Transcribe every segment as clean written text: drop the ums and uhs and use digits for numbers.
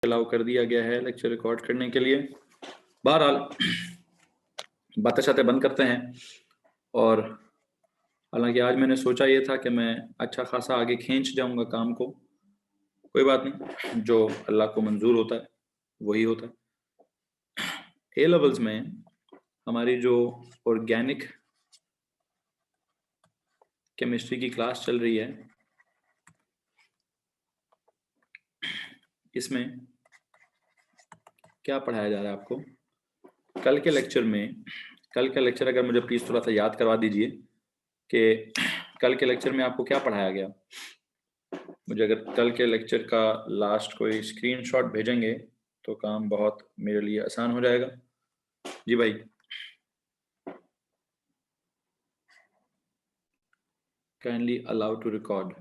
Allow कर दिया गया है लेक्चर रिकॉर्ड करने के लिए। बहरहाल बातें शातें बंद करते हैं। और हालांकि आज मैंने सोचा ये था कि मैं अच्छा खासा आगे खींच जाऊंगा काम को, कोई बात नहीं, जो अल्लाह को मंजूर होता है वही होता है। ए लेवल्स में हमारी जो ऑर्गेनिक केमिस्ट्री की क्लास चल रही है, इसमें क्या पढ़ाया जा रहा है आपको? कल के लेक्चर अगर मुझे प्लीज़ थोड़ा सा याद करवा दीजिए कि कल के लेक्चर में आपको क्या पढ़ाया गया। मुझे अगर कल के लेक्चर का लास्ट कोई स्क्रीनशॉट भेजेंगे तो काम बहुत मेरे लिए आसान हो जाएगा। जी भाई, काइंडली अलाउ टू रिकॉर्ड।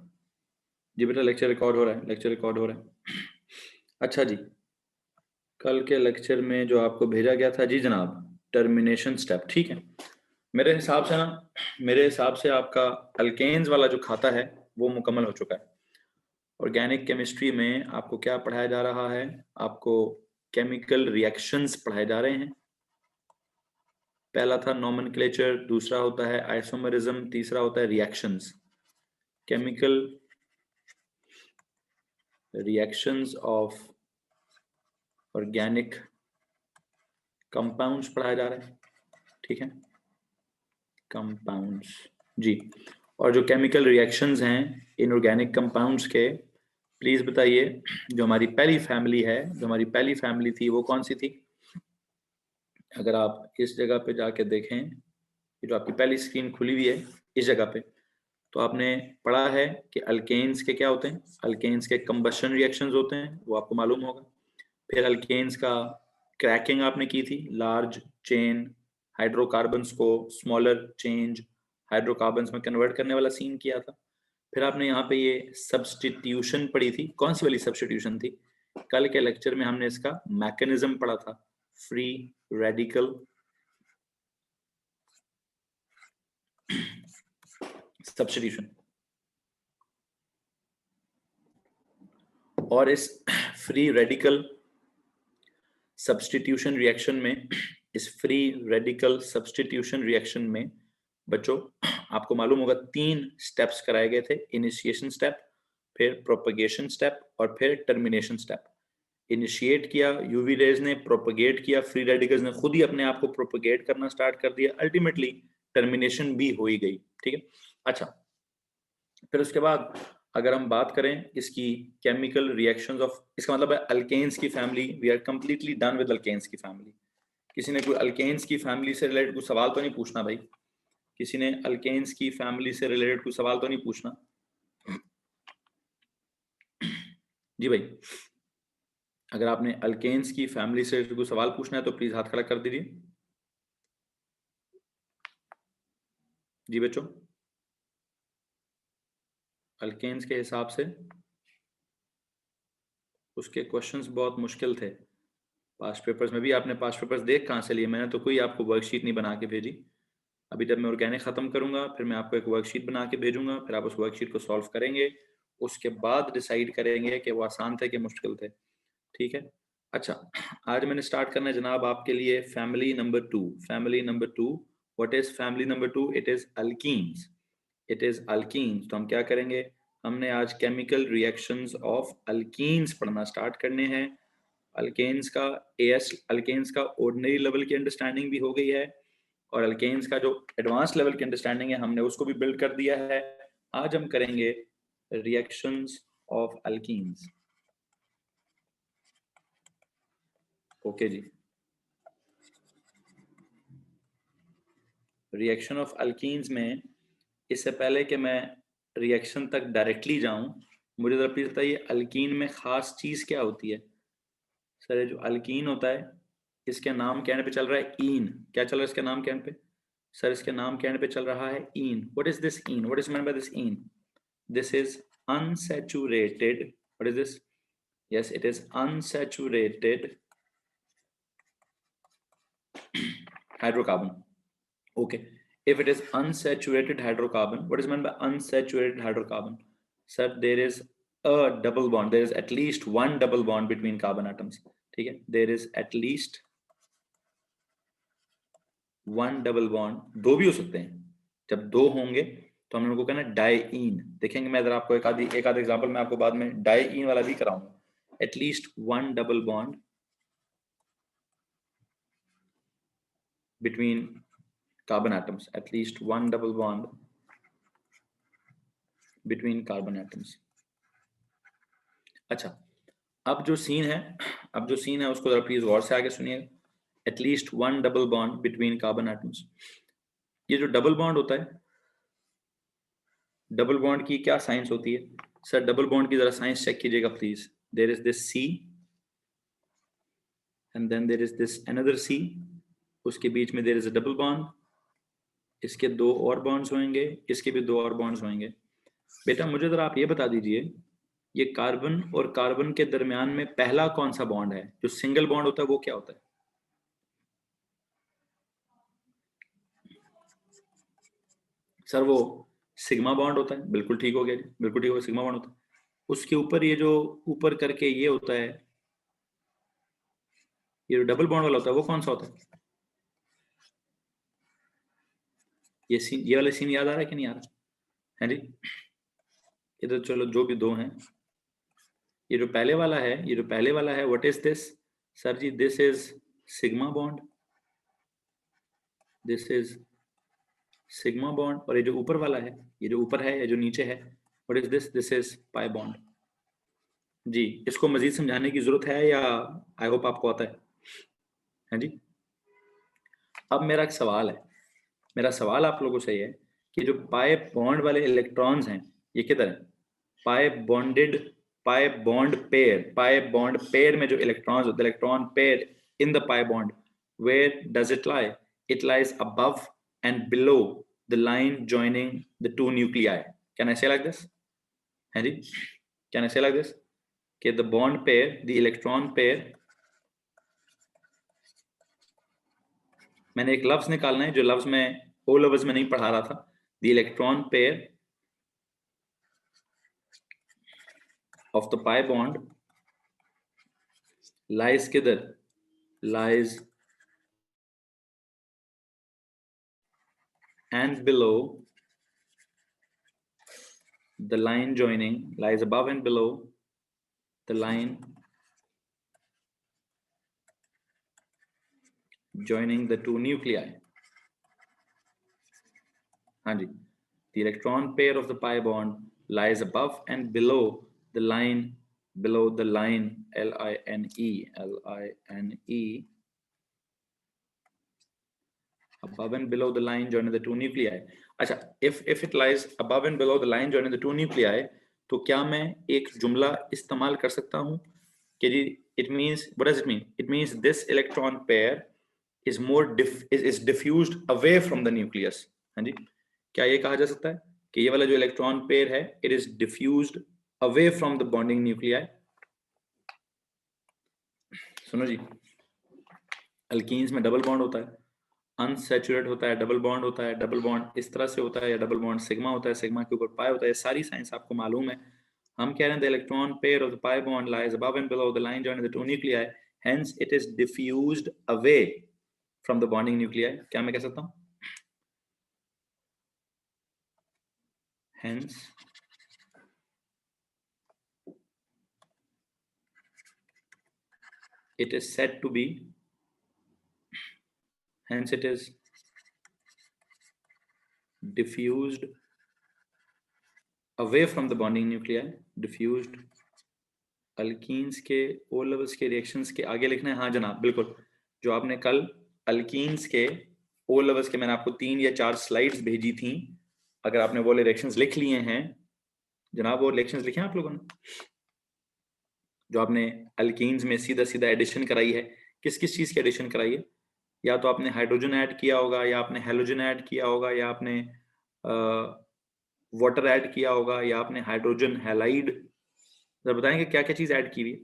जी बेटा, लेक्चर रिकॉर्ड हो रहा है। अच्छा जी, कल के लेक्चर में जो आपको भेजा गया था, जी जनाब, टर्मिनेशन स्टेप, ठीक है। मेरे हिसाब से आपका अल्केन्स वाला जो खाता है वो मुकम्मल हो चुका है। ऑर्गेनिक केमिस्ट्री में आपको क्या पढ़ाया जा रहा है? आपको केमिकल रिएक्शंस पढ़ाए जा रहे हैं। पहला था नोमेनक्लेचर, दूसरा होता है आइसोमरिज्म, तीसरा होता है reactions. Chemical reactions of organic compounds पढ़ाया जा रहा है, ठीक है, कंपाउंड्स जी। और जो केमिकल रिएक्शंस हैं इनऑर्गेनिक कंपाउंड्स के, प्लीज बताइए, जो हमारी पहली फैमिली थी वो कौन सी थी? अगर आप इस जगह पे जाके देखें, ये जो आपकी पहली स्क्रीन खुली हुई है इस जगह पे, तो आपने पढ़ा है कि अल्केन्स के क्या होते हैं? अल्केन्स के कंबशन रिएक्शंस होते हैं, वो आपको मालूम होगा। फिर अल्केन्स का क्रैकिंग आपने की थी, लार्ज चेन हाइड्रोकार्बन्स को स्मॉलर चेंज हाइड्रोकार्बन्स में कन्वर्ट करने वाला सीन किया था। फिर आपने यहाँ पे ये सब्स्टिट्यूशन पढ़ी थी। कौन सी वाली सब्स्टिट्यूशन थी? कल के लेक्चर में हमने इसका मैकेनिज्म पढ़ा था, फ्री रेडिकल सब्स्टिट्यूशन। और इस फ्री रेडिकल सब्स्टिट्यूशन रिएक्शन में बच्चों आपको मालूम होगा 3 स्टेप्स कराए गए थे। इनिशिएशन स्टेप, फिर प्रोपगेशन स्टेप और फिर टर्मिनेशन स्टेप। इनिशिएट किया यूवी रेज ने, प्रोपगेट किया फ्री रेडिकल्स ने, खुद ही अपने आप को प्रोपगेट करना स्टार्ट कर दिया, अल्टीमेटली टर्मिनेशन भी हो ही गई, ठीक है। अच्छा, फिर उसके बाद अगर हम बात करें इसकी केमिकल रिएक्शंस ऑफ, इसका मतलब है अल्केन्स की family, we are completely done with alkenes की फैमिली। किसी ने कोई अल्केन्स की फैमिली से रिलेटेड कुछ सवाल तो नहीं पूछना भाई? किसी ने अल्केन्स की फैमिली से रिलेटेड कुछ सवाल तो नहीं पूछना? जी भाई, अगर आपने अल्केन्स की फैमिली से कुछ सवाल पूछना है तो प्लीज हाथ खड़ा कर दीजिए। जी बच्चों, अल्केन्स के हिसाब से उसके क्वेश्चंस बहुत मुश्किल थे। पास्ट पेपर्स में भी आपने पास्ट पेपर्स देख कहाँ से लिए? मैंने तो कोई आपको वर्कशीट नहीं बना के भेजी। अभी जब मैं ऑर्गेनिक ख़त्म करूंगा फिर मैं आपको एक वर्कशीट बना के भेजूंगा, फिर आप उस वर्कशीट को सॉल्व करेंगे, उसके बाद डिसाइड करेंगे कि वो आसान थे कि मुश्किल थे, ठीक है। अच्छा, आज मैंने स्टार्ट करना है जनाब आपके लिए family number 2। Family number 2, what is family number 2? It is alkenes. तो हम क्या करेंगे? हमने आज केमिकल रिएक्शंस ऑफ अल्कीन्स पढ़ना स्टार्ट करने हैं। अल्केन्स का ऑर्डिनरी लेवल की अंडरस्टैंडिंग भी हो गई है, और अल्केन्स का जो एडवांस लेवल की अंडरस्टैंडिंग है हमने उसको भी बिल्ड कर दिया है। आज हम करेंगे रिएक्शंस ऑफ अल्कीन्स। ओके जी, रिएक्शन ऑफ अल्कीन्स में इससे पहले कि मैं रिएक्शन तक डायरेक्टली जाऊं, मुझे जरा प्लीज बताइए अल्कीन में खास चीज क्या होती है? सर, ये जो अल्कीन होता है इसके नाम के एंड पे चल रहा है ईन। क्या चल रहा है इसके नाम के एंड पे? सर, इसके नाम के एंड पे चल रहा है ene. What is this ene? What is meant by this ene? This is unsaturated. What is this? Yes, it is unsaturated hydrocarbon. Okay. If it is unsaturated hydrocarbon, what is meant by unsaturated hydrocarbon? Sir, there is a double bond, there is at least one double bond between carbon atoms. ठीक है, there is at least one double bond. दो भी हो सकते हैं, जब दो होंगे तो हम लोगों को कहना है डाइईन. देखेंगे, मैं आपको एक आध एग्जांपल मैं आपको बाद में डाइईन वाला भी कराऊंगा. At least one double bond between carbon atoms. At least one double bond between carbon atoms. अच्छा, अब जो सीन है उसको जरा प्लीज गौर से आगे सुनिएगा. At least one double bond between carbon atoms. ये जो डबल बॉन्ड होता है, डबल बॉन्ड की क्या साइंस होती है सर? डबल बॉन्ड की जरा साइंस चेक कीजिएगा please. There is this C and then there is this another C. उसके बीच में there is a double bond. इसके दो और बॉन्ड्स होंगे, इसके भी दो और बॉन्ड्स होंगे. बेटा मुझे जरा आप ये बता दीजिए, ये कार्बन और कार्बन के दरमियान में पहला कौन सा बॉन्ड है? जो सिंगल बॉन्ड होता है वो क्या होता है? सर वो सिग्मा बॉन्ड होता है. बिल्कुल ठीक हो गया जी, बिल्कुल ठीक हो गया, सिग्मा बॉन्ड होता है. उसके ऊपर ये जो ऊपर करके ये होता है, ये जो डबल बॉन्ड वाला होता है वो कौन सा होता है? ये सीन, ये वाला सीन याद आ रहा है कि नहीं आ रहा है जी? ये तो चलो जो भी दो हैं, ये जो पहले वाला है, व्हाट इज दिस सर जी? This is sigma bond, this is sigma bond. और ये जो ऊपर वाला है, ये जो ऊपर है, ये जो नीचे है, what is this? This is pi bond. जी, इसको मजीद समझाने की जरूरत है या आई होप आपको आता है जी? अब मेरा एक सवाल है, मेरा सवाल आप लोगों से है कि जो पाई बॉन्ड वाले इलेक्ट्रॉन्स हैं ये किधर है? पाई बॉन्ड पेयर में जो इलेक्ट्रॉन्स होते हैं, electron pair in the pi bond, where does it lie? It lies above and below the line joining the two nuclei. Can I say like this? है जी, can I say like this कि the bond pair, the electron pair, मैंने एक लफ्ज निकालना है जो लफ्ज में ओ लफ्ज में नहीं पढ़ा रहा था. The electron pair of the pi bond lies किधर? Lies and below the line joining, lies above and below the line joining the two nuclei. हाँ जी, the electron pair of the pi bond lies above and below the line, L-I-N-E, above and below the line joining the two nuclei. अच्छा, if it lies above and below the line joining the two nuclei, तो क्या मैं एक जुमला इस्तेमाल कर सकता हूँ कि जी it means, what does it mean? It means this electron pair is is diffused away from the nucleus. हाँ जी, क्या ये कहा जा सकता है कि ये वाला जो इलेक्ट्रॉन पेयर है it is diffused away from the bonding nuclei? सुनो जी, अल्कीन्स में डबल बॉन्ड होता है, अनसैचुरेट होता है, डबल बॉन्ड होता है, डबल बॉन्ड इस तरह से होता है, या डबल बॉन्ड सिग्मा होता है, सिग्मा के ऊपर पाई होता है. सारी साइंस आपको मालूम है. हम कह रहे हैं the electron pair of the pi bond lies above and below the line joining the two nuclei, hence it is diffused away from the bonding nuclei. क्या मैं कह सकता हूं? Hence it is said to be, hence it is diffused away from the bonding nuclei. diffused alkenes के O levels के reactions के आगे लिखना है. हाँ जनाब, बिल्कुल. जो आपने कल अल्कीन्स के ओ लेवल्स के मैंने आपको 3 या 4 स्लाइड्स भेजी थी, अगर आपने वो रिएक्शंस लिख लिए हैं जनाब, वो रिएक्शंस लिखे हैं आप लोगों ने? जो आपने अल्कीन्स में सीधा सीधा एडिशन कराई है, किस किस चीज की एडिशन कराई है? या तो आपने हाइड्रोजन ऐड किया होगा, या आपने हेलोजन ऐड किया होगा, या आपने वाटर ऐड किया होगा, या आपने हाइड्रोजन हैलाइड. जरा बताएंगे क्या क्या चीज ऐड की हुई है?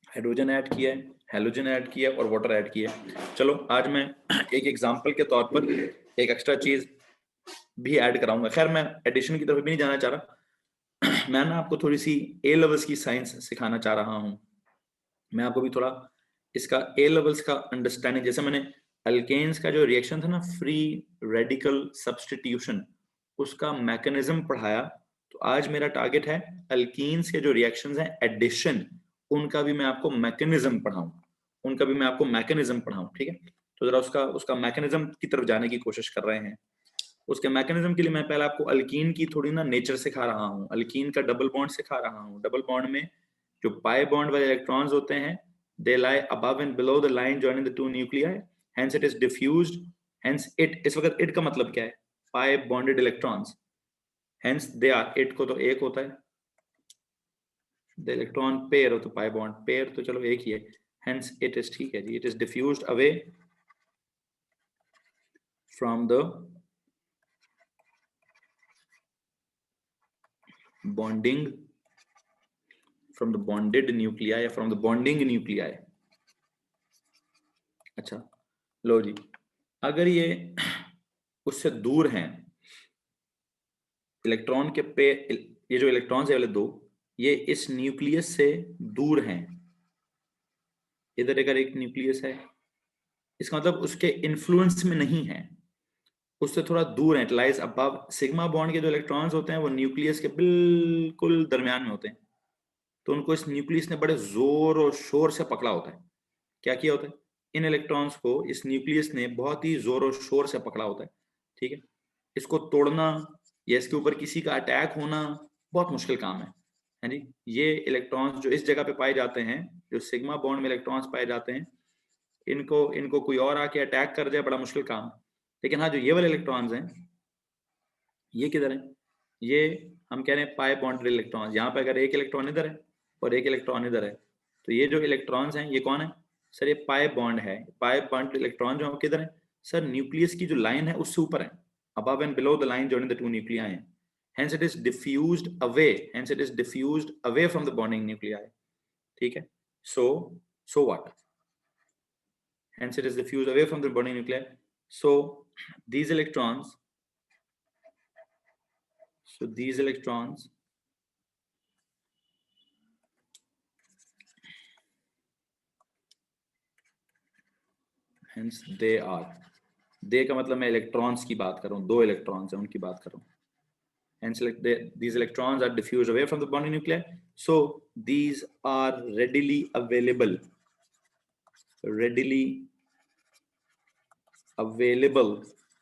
हाइड्रोजन ऐड किया है, हेलोजन ऐड किया है और वाटर ऐड किया है. चलो आज मैं एक एग्जांपल के तौर पर एक एक्स्ट्रा चीज भी ऐड कराऊंगा। खैर मैं एडिशन की तरफ भी नहीं जाना चाह रहा मैं ना आपको थोड़ी सी ए लेवल्स की साइंस सिखाना चाह रहा हूँ। मैं आपको भी थोड़ा इसका ए लेवल्स का अंडरस्टैंडिंग, जैसे मैंने अल्केन्स का जो रिएक्शन था ना, फ्री रेडिकल सब्स्टिट्यूशन, उसका मैकेनिज्म पढ़ाया। तो आज मेरा टारगेट है अल्कीन्स के जो रिएक्शंस हैं एडिशन, उनका भी मैं आपको मैकेनिज्म पढ़ाऊं, उनका भी मैं आपको मैकेनिज्म पढ़ाऊं। ठीक है, तो जरा उसका उसका मैकेनिज्म की तरफ जाने की कोशिश कर रहे हैं। उसके मैकेनिज्म के लिए मैं पहले आपको अल्कीन की थोड़ी ना नेचर सिखा रहा हूँ, अल्कीन का डबल बॉन्ड सिखा रहा हूँ। डबल बॉन्ड में जो पाई बॉन्ड वाले इलेक्ट्रॉन्स होते हैं, they lie above and below the line joining the two nuclei, hence it is diffused, hence it, इस वक्त it का मतलब क्या है, pi bonded electrons, hence they are, it को तो एक होता है, the electron pair हो तो pi bond pair तो चलो एक ही है, hence it is, ठीक है जी, it is diffused away from the bonding, from the bonded nuclei, from the bonding nuclei। अच्छा लो जी, अगर ये उससे दूर हैं इलेक्ट्रॉन के पे, ये जो इलेक्ट्रॉन्स है वाले दो, ये इस न्यूक्लियस से दूर हैं, इधर अगर एक न्यूक्लियस है, इसका मतलब उसके इन्फ्लुएंस में नहीं है, उससे थोड़ा दूर है, it lies above. Sigma bond के जो इलेक्ट्रॉन्स होते हैं वो न्यूक्लियस के बिल्कुल दरमियान में होते हैं, तो उनको इस न्यूक्लियस ने बड़े जोर और शोर से पकड़ा होता है। क्या किया होता है, इन इलेक्ट्रॉन्स को इस न्यूक्लियस ने बहुत ही जोर और शोर से पकड़ा होता है। ठीक है, इसको तोड़ना या इसके ऊपर किसी का अटैक होना बहुत मुश्किल काम है जी। ये इलेक्ट्रॉन्स जो इस जगह पे पाए जाते हैं, जो सिग्मा बॉन्ड में इलेक्ट्रॉन्स पाए जाते हैं, इनको इनको कोई और आके अटैक कर जाए बड़ा मुश्किल काम। लेकिन हाँ, जो ये वाले इलेक्ट्रॉन्स हैं, ये किधर है, ये हम कह रहे हैं पाई बॉन्डेड इलेक्ट्रॉन्स। यहाँ पे अगर एक इलेक्ट्रॉन इधर है और एक इलेक्ट्रॉन इधर है, तो ये जो इलेक्ट्रॉन्स हैं ये कौन है सर, ये पाई बॉन्ड है। पाई बॉन्ड इलेक्ट्रॉन जो किधर है सर, न्यूक्लियस की जो लाइन है उससे ऊपर है, above and below the line joining the two nuclei हैं, hence it is diffused away, hence it is diffused away from the bonding nuclei। ठीक है, so what, hence it is diffused away from the bonding nuclei। so these electrons, so these electrons hence they are, they का मतलब मैं electrons की बात कर रहा हूँ, दो इलेक्ट्रॉन्स हैं उनकी बात कर रहा हूँ, hence these electrons are diffused away from the bonding nuclei, so these are readily available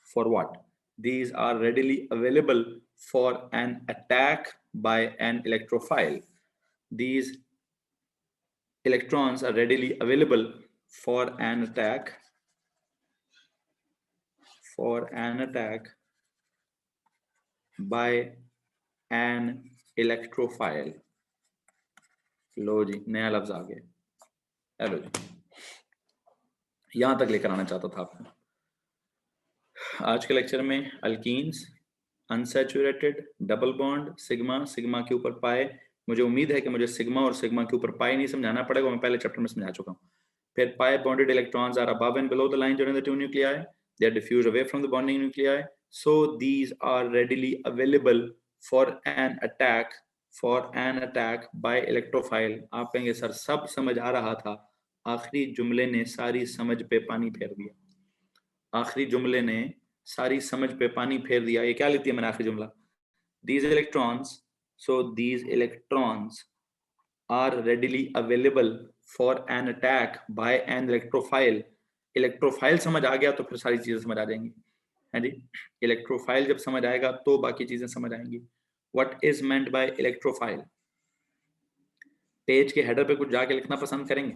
for what, these are readily available for an attack by an electrophile। These electrons are readily available for an attack by an electrophile। लो जी, नया लफ्ज आ गया, hello जी, यहां तक लेकर आना चाहता था आपको। आज के लेक्चर में alkenes, unsaturated, double bond, sigma, sigma के ऊपर पाए। मुझे उम्मीद है कि मुझे सिग्मा और सिग्मा के ऊपर पाए नहीं समझाना पड़ेगा, मैं पहले चैप्टर में समझा चुका हूँ। फिर pi bonded electrons are above and below the line joining the two nuclei, they are diffused away from the bonding nuclei, so these are readily available for an attack by electrophile। आप कहेंगे sir सब समझ आ रहा था, आखिरी जुमले ने सारी समझ पे पानी फेर दिया, आखिरी जुमले ने सारी समझ पे पानी फेर दिया। ये क्या लिखती है मैंने आखिरी जुमला, these electrons, so these electrons are readily available for an attack by an electrophile। Electrophile समझ आ गया तो फिर सारी चीजें समझ आ जाएंगी, है जी। इलेक्ट्रोफाइल जब समझ आएगा तो बाकी चीजें समझ आएंगी। What is meant by electrophile, page के हेडर पे कुछ जाके लिखना पसंद करेंगे?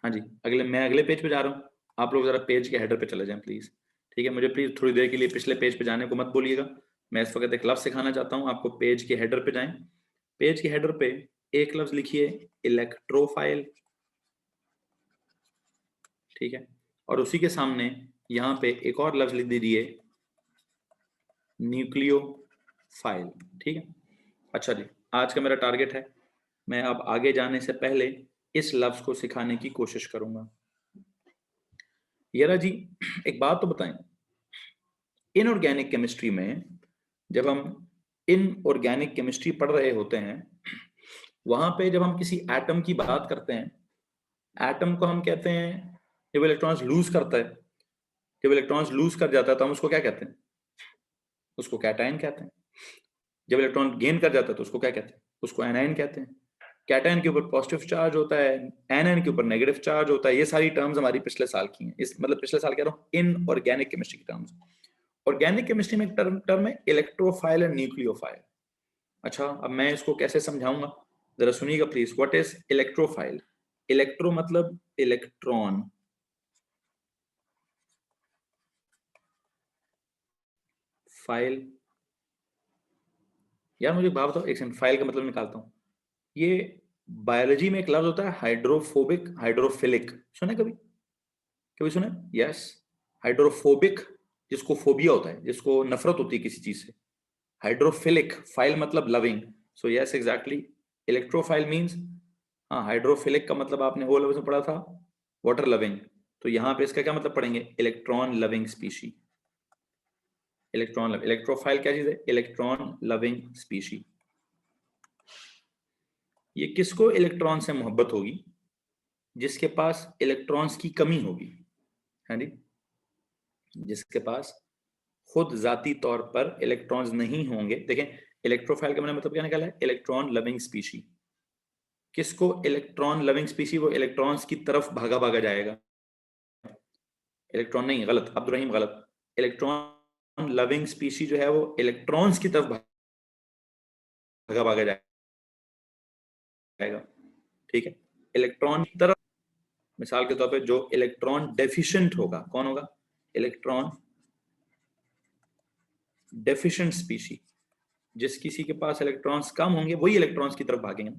हाँ जी, मैं अगले पेज पे जा रहा हूँ, आप लोग जरा पेज के हेडर पे चले जाएं प्लीज। ठीक है, मुझे प्लीज थोड़ी देर के लिए पिछले पेज पे जाने को मत बोलिएगा, मैं इस वक्त एक लफ्ज सिखाना चाहता हूँ आपको। पेज के हेडर पे जाएं, पेज के हेडर पे एक लफ्ज लिखिए इलेक्ट्रोफाइल, ठीक है, और उसी के सामने यहाँ पे एक और लफ्ज लिख दीजिए न्यूक्लियोफाइल। ठीक है, अच्छा जी, आज का मेरा टारगेट है, मैं अब आगे जाने से पहले इस लफ्ज को सिखाने की कोशिश करूंगा। यारा जी एक बात तो बताएं, इनऑर्गेनिक केमिस्ट्री में जब हम इनऑर्गेनिक केमिस्ट्री पढ़ रहे होते हैं, वहां पे जब हम किसी एटम की बात करते हैं, एटम को हम कहते हैं जब इलेक्ट्रॉन्स लूज करता है, जब इलेक्ट्रॉन्स लूज कर जाता है तो हम उसको क्या कहते हैं? उसको कैटायन कहते हैं। जब इलेक्ट्रॉन गेन कर जाता है तो उसको क्या कहते हैं? उसको एनायन कहते हैं। कैटायन के ऊपर पॉजिटिव चार्ज होता है, एनायन के ऊपर नेगेटिव चार्ज होता है। ये सारी टर्म्स हमारी पिछले साल की हैं, इस मतलब पिछले साल कह रहा हूँ इन ऑर्गेनिक केमिस्ट्री की टर्म्स। ऑर्गेनिक केमिस्ट्री में एक टर्म है इलेक्ट्रोफाइल एंड न्यूक्लियोफाइल। अच्छा, अब मैं इसको कैसे समझाऊंगा, जरा सुनिएगा please. What is electrophile? Electro मतलब इलेक्ट्रॉन, फाइल, यार मुझे बात बताओ एक सेकंड, फाइल का मतलब निकालता हूं। ये बायोलॉजी में एक लफ्ज होता है हाइड्रोफोबिक, हाइड्रोफिलिक, सुने कभी? कभी सुने? यस, हाइड्रोफोबिक जिसको फोबिया होता है, जिसको नफरत होती है किसी चीज से। हाइड्रोफिलिक, फाइल मतलब loving. So yes exactly, electrophile means, हाँ हाइड्रोफिलिक का मतलब आपने वो लफ्ज में पढ़ा था वाटर लविंग, तो यहाँ पे इसका क्या मतलब पढ़ेंगे? Electron loving species. Electron loving, electrophile क्या चीज है? Electron loving species. ये किसको इलेक्ट्रॉन से मोहब्बत होगी? जिसके पास इलेक्ट्रॉन्स की कमी होगी, है जी, जिसके पास खुद जाती तौर पर इलेक्ट्रॉन्स नहीं होंगे। देखें, इलेक्ट्रोफाइल का मैंने मतलब क्या निकाला है? Electron loving species. किसको इलेक्ट्रॉन लविंग स्पीशी? वो इलेक्ट्रॉन्स की तरफ भागा भागा जाएगा। इलेक्ट्रॉन नहीं, गलत, अब्दुल रहीम गलत। इलेक्ट्रॉन लविंग स्पीशी जो है वो इलेक्ट्रॉन्स की तरफ भागा भागा जाएगा, ठीक है, इलेक्ट्रॉन की तरफ। मिसाल के तौर पे जो इलेक्ट्रॉन डेफिशिएंट होगा, कौन होगा? Electron deficient species. जिस किसी के पास इलेक्ट्रॉन्स कम होंगे वही इलेक्ट्रॉन्स की तरफ भागेंगे,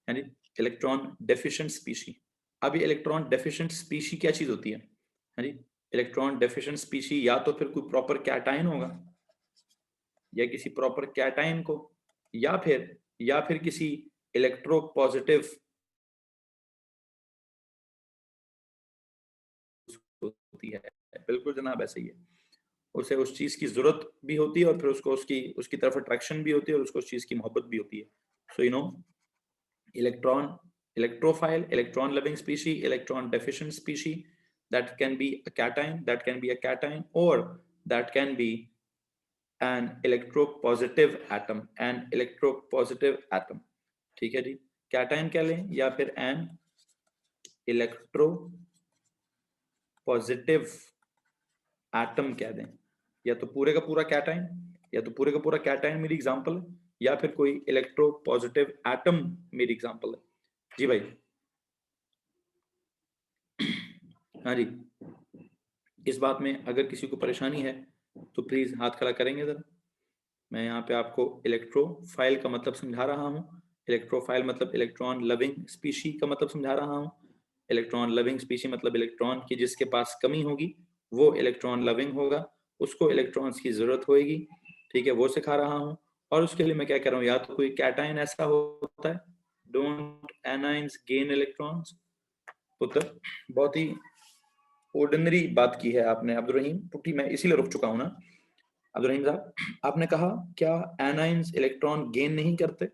है जी, इलेक्ट्रॉन डेफिशिएंट स्पीशी। अब ये इलेक्ट्रॉन डेफिशिएंट स्पीशी क्या चीज होती है जी? इलेक्ट्रॉन डेफिशिएंट स्पीशी या तो फिर कोई प्रॉपर कैटायन होगा, या किसी प्रॉपर कैटायन को, या फिर किसी इलेक्ट्रो पॉजिटिव होती है। बिल्कुल जनाब, ऐसे ही है। उसे उस चीज की जरूरत भी होती है और फिर उसको उसकी उसकी तरफ अट्रैक्शन भी होती है और उसको उस चीज की मोहब्बत भी होती है। सो you no, electron, electrophile, electron loving species, electron deficient species, that can be a cation, that can be a cation, or that can be an electropositive atom, an electropositive atom, ठीक है जी। कैटायन कह लें या फिर N electro positive atom कह दें, या तो पूरे का पूरा कैटायन, या तो पूरे का पूरा कैटायन मेरी एग्जांपल है, या फिर कोई इलेक्ट्रो पॉजिटिव एटम मेरी एग्जांपल है। जी भाई, हाँ जी, इस बात में अगर किसी को परेशानी है तो प्लीज हाथ खड़ा करेंगे जरा। मैं यहाँ पे आपको इलेक्ट्रोफाइल का मतलब समझा रहा हूँ। इलेक्ट्रोफाइल मतलब इलेक्ट्रॉन लविंग स्पीशी का मतलब समझा रहा हूँ। इलेक्ट्रॉन लविंग स्पीशी मतलब इलेक्ट्रॉन की जिसके पास कमी होगी वो इलेक्ट्रॉन लविंग होगा, उसको इलेक्ट्रॉन्स की जरूरत होगी, ठीक है, वो सिखा रहा हूँ। और उसके लिए मैं क्या कर रहा हूँ, या तो कोई कैटायन ऐसा होता है, डोंट एनाइंस गेन इलेक्ट्रॉन्स। पुत्र, बहुत ही ऑर्डिनरी बात की है आपने अब्दुल रहीम, पुट्टी मैं इसीलिए रुक चुका हूं ना। अब्दुल रहीम साहब, आपने कहा क्या एनाइंस इलेक्ट्रॉन गेन नहीं करते?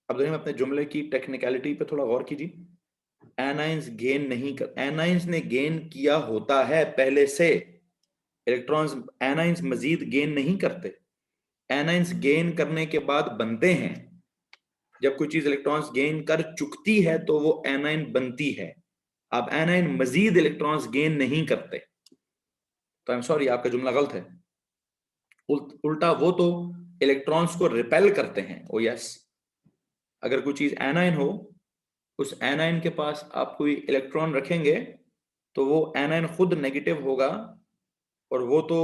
अब्दुल रहीम, अपने जुमले की टेक्निकलिटी पे थोड़ा गौर कीजिए। एनाइंस गेन नहीं कर, एनाइंस ने गेन किया होता है पहले से, इलेक्ट्रॉन्स, एनाइंस मजीद गेन नहीं करते। एनाइंस गेन करने के बाद बनते हैं। जब कोई चीज इलेक्ट्रॉन्स गेन कर चुकती है तो वो एनाइन बनती है। अब एनाइन मजीद इलेक्ट्रॉन्स गेन नहीं करते, तो आई एम सॉरी, आपका जुमला गलत है। उल्टा वो तो इलेक्ट्रॉन्स को रिपेल करते हैं। ओ यस, अगर कोई चीज एनाइन हो, उस एनाइन के पास आप कोई इलेक्ट्रॉन रखेंगे तो वो एनाइन खुद नेगेटिव होगा, और वो तो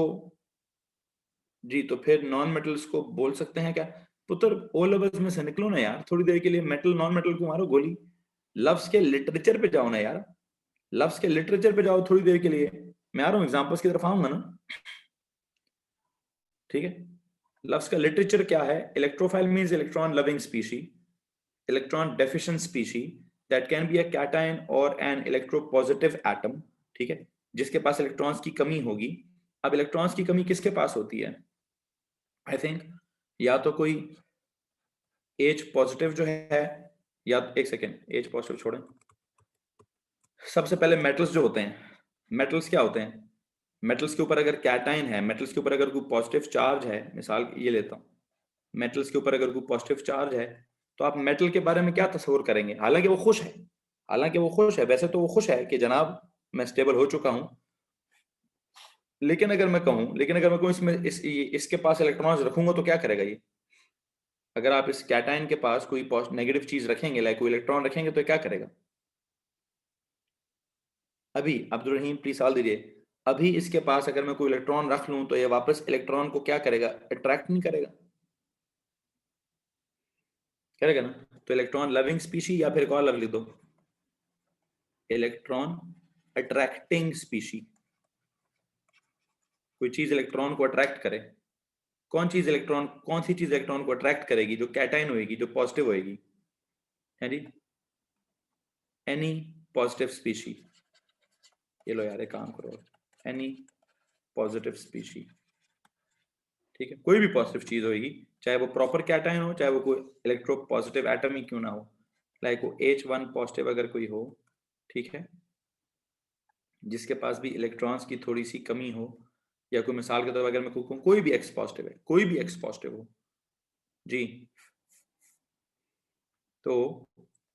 जी, तो फिर नॉन मेटल्स को बोल सकते हैं क्या? पुत्र, ओ लफ्ज में से निकलो ना यार, थोड़ी देर के लिए मेटल नॉन मेटल को मारो गोली। लफ्ज के लिटरेचर पे जाओ ना यार, लफ्ज के लिटरेचर पे जाओ थोड़ी देर के लिए। मैं आ रहा हूँ, एग्जाम्पल्स की तरफ आऊंगा ना, ठीक है। लफ्ज का लिटरेचर क्या है? Electrophile means electron loving species, electron deficient species, that can be a cation और एन इलेक्ट्रोपॉजिटिव एटम, ठीक है, जिसके पास इलेक्ट्रॉन्स की कमी होगी। अब इलेक्ट्रॉन्स की कमी किसके पास होती है? आई थिंक या तो कोई H पॉजिटिव जो है, या एक सेकेंड, H पॉजिटिव छोड़ें, सबसे पहले मेटल्स जो होते हैं, मेटल्स क्या होते हैं? मेटल्स के ऊपर अगर कैटाइन है, मेटल्स के ऊपर अगर कोई पॉजिटिव चार्ज है, मिसाल ये लेता हूं, मेटल्स के ऊपर अगर कोई पॉजिटिव चार्ज है, तो आप मेटल के बारे में क्या तस्वीर करेंगे? हालांकि वो खुश है, हालांकि वो खुश है, वैसे तो वो खुश है कि जनाब मैं स्टेबल हो चुका हूं, लेकिन अगर मैं कहूं इसमें इसके पास इलेक्ट्रॉन्स रखूंगा तो क्या करेगा ये? अगर आप इस कैटाइन के पास कोई नेगेटिव चीज रखेंगे, लाइक कोई इलेक्ट्रॉन रखेंगे, तो क्या करेगा? अभी अब्दुल रहीम प्लीज सवाल दीजिए, अभी इसके पास अगर मैं कोई इलेक्ट्रॉन रख लूं तो ये वापस इलेक्ट्रॉन को क्या करेगा? अट्रैक्ट नहीं करेगा? करेगा ना? तो इलेक्ट्रॉन लविंग स्पीशी, या फिर एक और लव लिख दो, इलेक्ट्रॉन अट्रैक्टिंग स्पीशी। कोई चीज इलेक्ट्रॉन को अट्रैक्ट करे, कौन सी चीज इलेक्ट्रॉन को अट्रैक्ट करेगी? जो कैटाइन होगी, जो पॉजिटिव होगी, है जी, एनी पॉजिटिव स्पीशी। ये लो यार, एक काम करो, एनी पॉजिटिव स्पीशी, ठीक है, कोई भी पॉजिटिव चीज होगी, चाहे वो प्रॉपर कैटाइन हो, चाहे वो कोई इलेक्ट्रो पॉजिटिव एटम ही क्यों ना हो, लाइक वो H1 पॉजिटिव अगर कोई हो, ठीक है, जिसके पास भी इलेक्ट्रॉन्स की थोड़ी सी कमी हो, या कोई मिसाल के तौर पर अगर मैं कहूँ कोई भी X पॉजिटिव है, कोई भी X पॉजिटिव हो जी, तो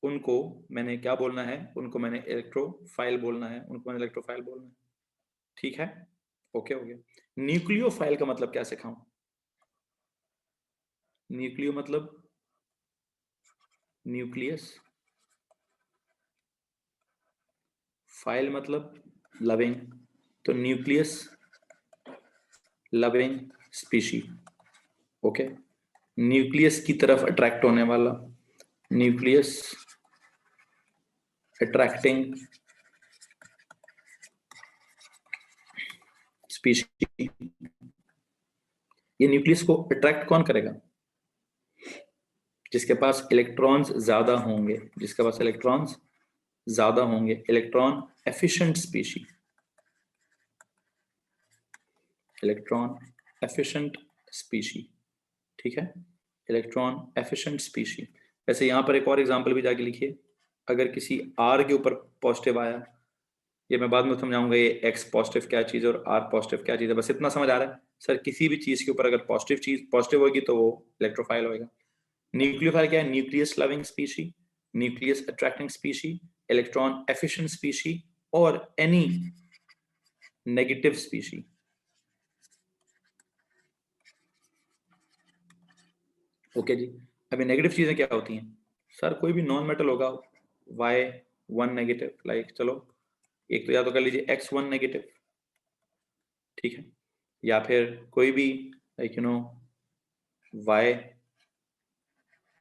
उनको मैंने क्या बोलना है? उनको मैंने इलेक्ट्रोफाइल बोलना है, उनको मैंने इलेक्ट्रोफाइल बोलना है, ठीक है, ओके हो गया। न्यूक्लियोफाइल का मतलब क्या सिखाऊं? न्यूक्लियो मतलब न्यूक्लियस, फाइल मतलब लविंग, तो nucleus loving species, okay, nucleus की तरफ अट्रैक्ट होने वाला, न्यूक्लियस अट्रैक्टिंग स्पीशी। ये न्यूक्लियस को अट्रैक्ट कौन करेगा? जिसके पास इलेक्ट्रॉन्स ज्यादा होंगे, जिसके पास इलेक्ट्रॉन्स ज्यादा होंगे, electron efficient species, electron efficient species, ठीक है, इलेक्ट्रॉन एफिशिएंट स्पीशी। वैसे यहां पर एक और एग्जांपल भी जाके लिखिए, अगर किसी आर के ऊपर पॉजिटिव आया, ये मैं बाद में समझाऊंगा ये एक्स पॉजिटिव क्या चीज है और आर पॉजिटिव क्या चीज है, बस इतना समझ आ रहा है सर, किसी भी चीज के ऊपर अगर पॉजिटिव होगी तो वो इलेक्ट्रोफाइल होगा। न्यूक्लियोफाइल क्या है? Nucleus loving species, nucleus attracting species, electron efficient species, और एनी नेगेटिव स्पीशी। ओके जी, अभी नेगेटिव चीजें क्या होती हैं? सर कोई भी नॉन मेटल होगा, Y1 नेगेटिव, लाइक चलो एक तो या तो कर लीजिए X1 नेगेटिव, ठीक है, या फिर कोई भी लाइक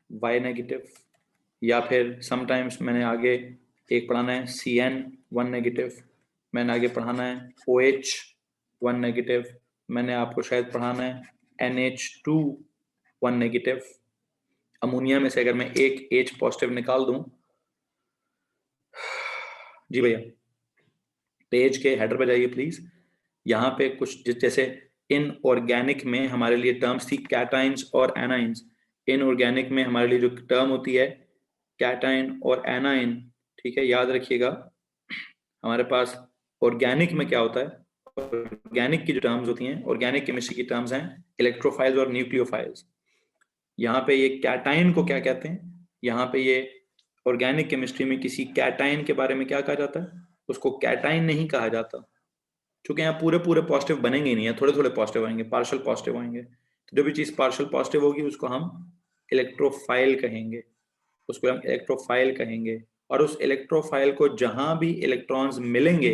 Y नेगेटिव, या फिर समटाइम्स मैंने आगे एक पढ़ाना है CN1 नेगेटिव, मैंने आगे पढ़ाना है OH1 नेगेटिव, मैंने आपको शायद पढ़ाना है NH2 1 नेगेटिव। अमोनिया में से अगर मैं एक H पॉजिटिव निकाल दूं, जी भैया, पेज के हेडर पे जाइए प्लीज, यहाँ पे कुछ जैसे इनऑर्गेनिक में हमारे लिए टर्म्स थी कैटाइंस और एनाइंस, इनऑर्गेनिक में हमारे लिए जो टर्म होती है कैटाइन और एनाइन, ठीक है, याद रखिएगा। हमारे पास ऑर्गेनिक में क्या होता है? ऑर्गेनिक की जो टर्म्स होती हैं, ऑर्गेनिक केमिस्ट्री की टर्म्स हैं इलेक्ट्रोफाइल्स और न्यूक्लियोफाइल्स। यहाँ पे ये कैटाइन को क्या कहते हैं? यहाँ पे ये ऑर्गेनिक केमिस्ट्री में किसी कैटाइन के बारे में क्या कहा जाता है? उसको कैटाइन नहीं कहा जाता, क्योंकि यहाँ पूरे पूरे पॉजिटिव बनेंगे ही नहीं है, थोड़े थोड़े पॉजिटिव आएंगे, पार्शियल पॉजिटिव आएंगे, तो जो भी चीज पार्शियल पॉजिटिव होगी उसको हम इलेक्ट्रोफाइल कहेंगे, उसको हम इलेक्ट्रोफाइल कहेंगे। और उस इलेक्ट्रोफाइल को जहां भी इलेक्ट्रॉन्स मिलेंगे,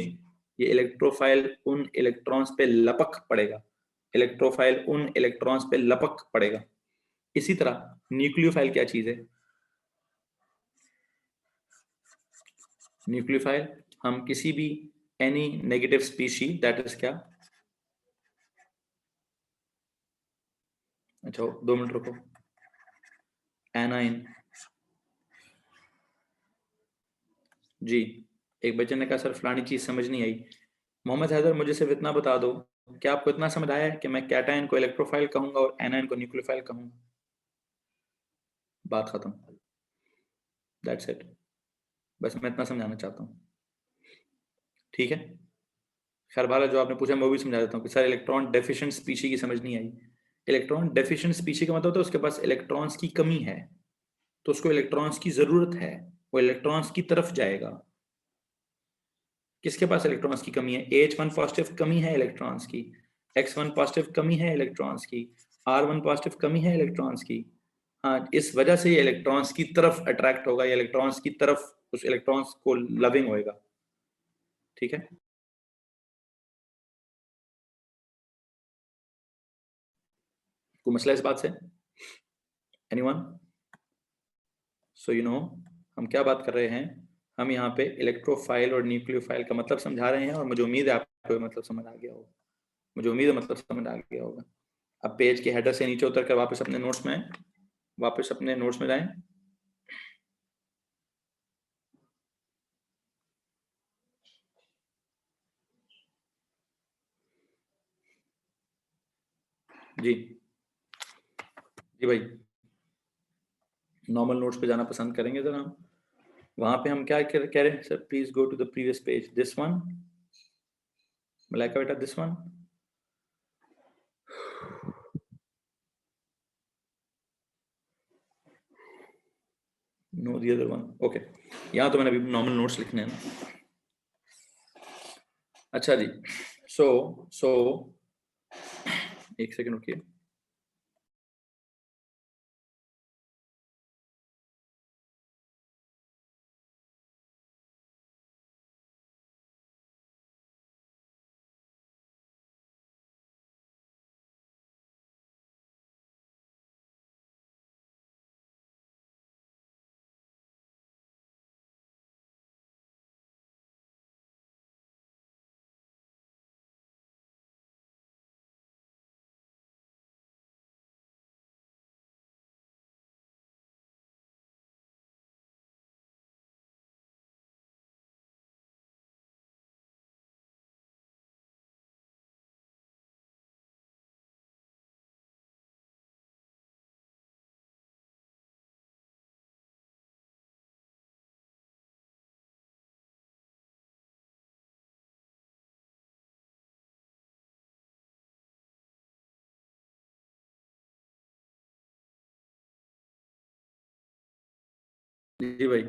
ये इलेक्ट्रोफाइल उन इलेक्ट्रॉन्स पे लपक पड़ेगा, इलेक्ट्रोफाइल उन इलेक्ट्रॉन्स पे लपक पड़ेगा। इसी तरह न्यूक्लियोफाइल क्या चीज है? न्यूक्लियोफाइल हम किसी भी any negative species, that is क्या, अच्छा 2 मिनट रुको, एनाइन, जी, एक बच्चे ने कहा सर फलानी चीज समझ नहीं आई। मोहम्मद हैदर मुझे सिर्फ इतना बता दो क्या आपको इतना समझ आया है कि मैं कैटायन को इलेक्ट्रोफाइल कहूंगा और एनायन को न्यूक्लियोफाइल कहूंगा? बात खत्म, दैट्स इट। बस मैं इतना समझाना चाहता हूँ, ठीक है। खैर बाला जो आपने पूछा मैं वो भी समझा देता हूँ कि सर इलेक्ट्रॉन डेफिशिएंट स्पीशी की समझ नहीं आई। इलेक्ट्रॉन डेफिशिएंट स्पीशी का मतलब होता है उसके पास इलेक्ट्रॉन्स की कमी है, तो उसको इलेक्ट्रॉन्स की जरूरत है, वो इलेक्ट्रॉन्स की तरफ जाएगा। किसके पास इलेक्ट्रॉन्स की कमी है? H1 पॉजिटिव कमी है इलेक्ट्रॉन्स की, X1 पॉजिटिव कमी है इलेक्ट्रॉन्स की, R1 पॉजिटिव कमी है इलेक्ट्रॉन्स की। हाँ, इस वजह से ये इलेक्ट्रॉन्स की तरफ अट्रैक्ट होगा, या इलेक्ट्रॉन्स की तरफ उस इलेक्ट्रॉन्स को लविंग होएगा, ठीक है। कोई मसला इस बात से? एनीवन? सो यू नो हम क्या बात कर रहे हैं, हम यहाँ पे इलेक्ट्रोफाइल और न्यूक्लियोफाइल का मतलब समझा रहे हैं, और मुझे उम्मीद है आपको मतलब समझ आ गया होगा, मुझे उम्मीद है मतलब समझ आ गया होगा। अब पेज के हेडर से नीचे उतर कर वापस अपने नोट्स में जाएं। जी जी भाई, नॉर्मल नोट्स पे जाना पसंद करेंगे जरा हम। वहां पे हम क्या कह रहे हैं sir? Please go to the previous page, this one, Malaika बेटा, this one. No the other one, okay. यहाँ तो मैंने अभी नॉर्मल नोट्स लिखने हैं ना। अच्छा जी, सो एक सेकंड रुकिए। जी भाई,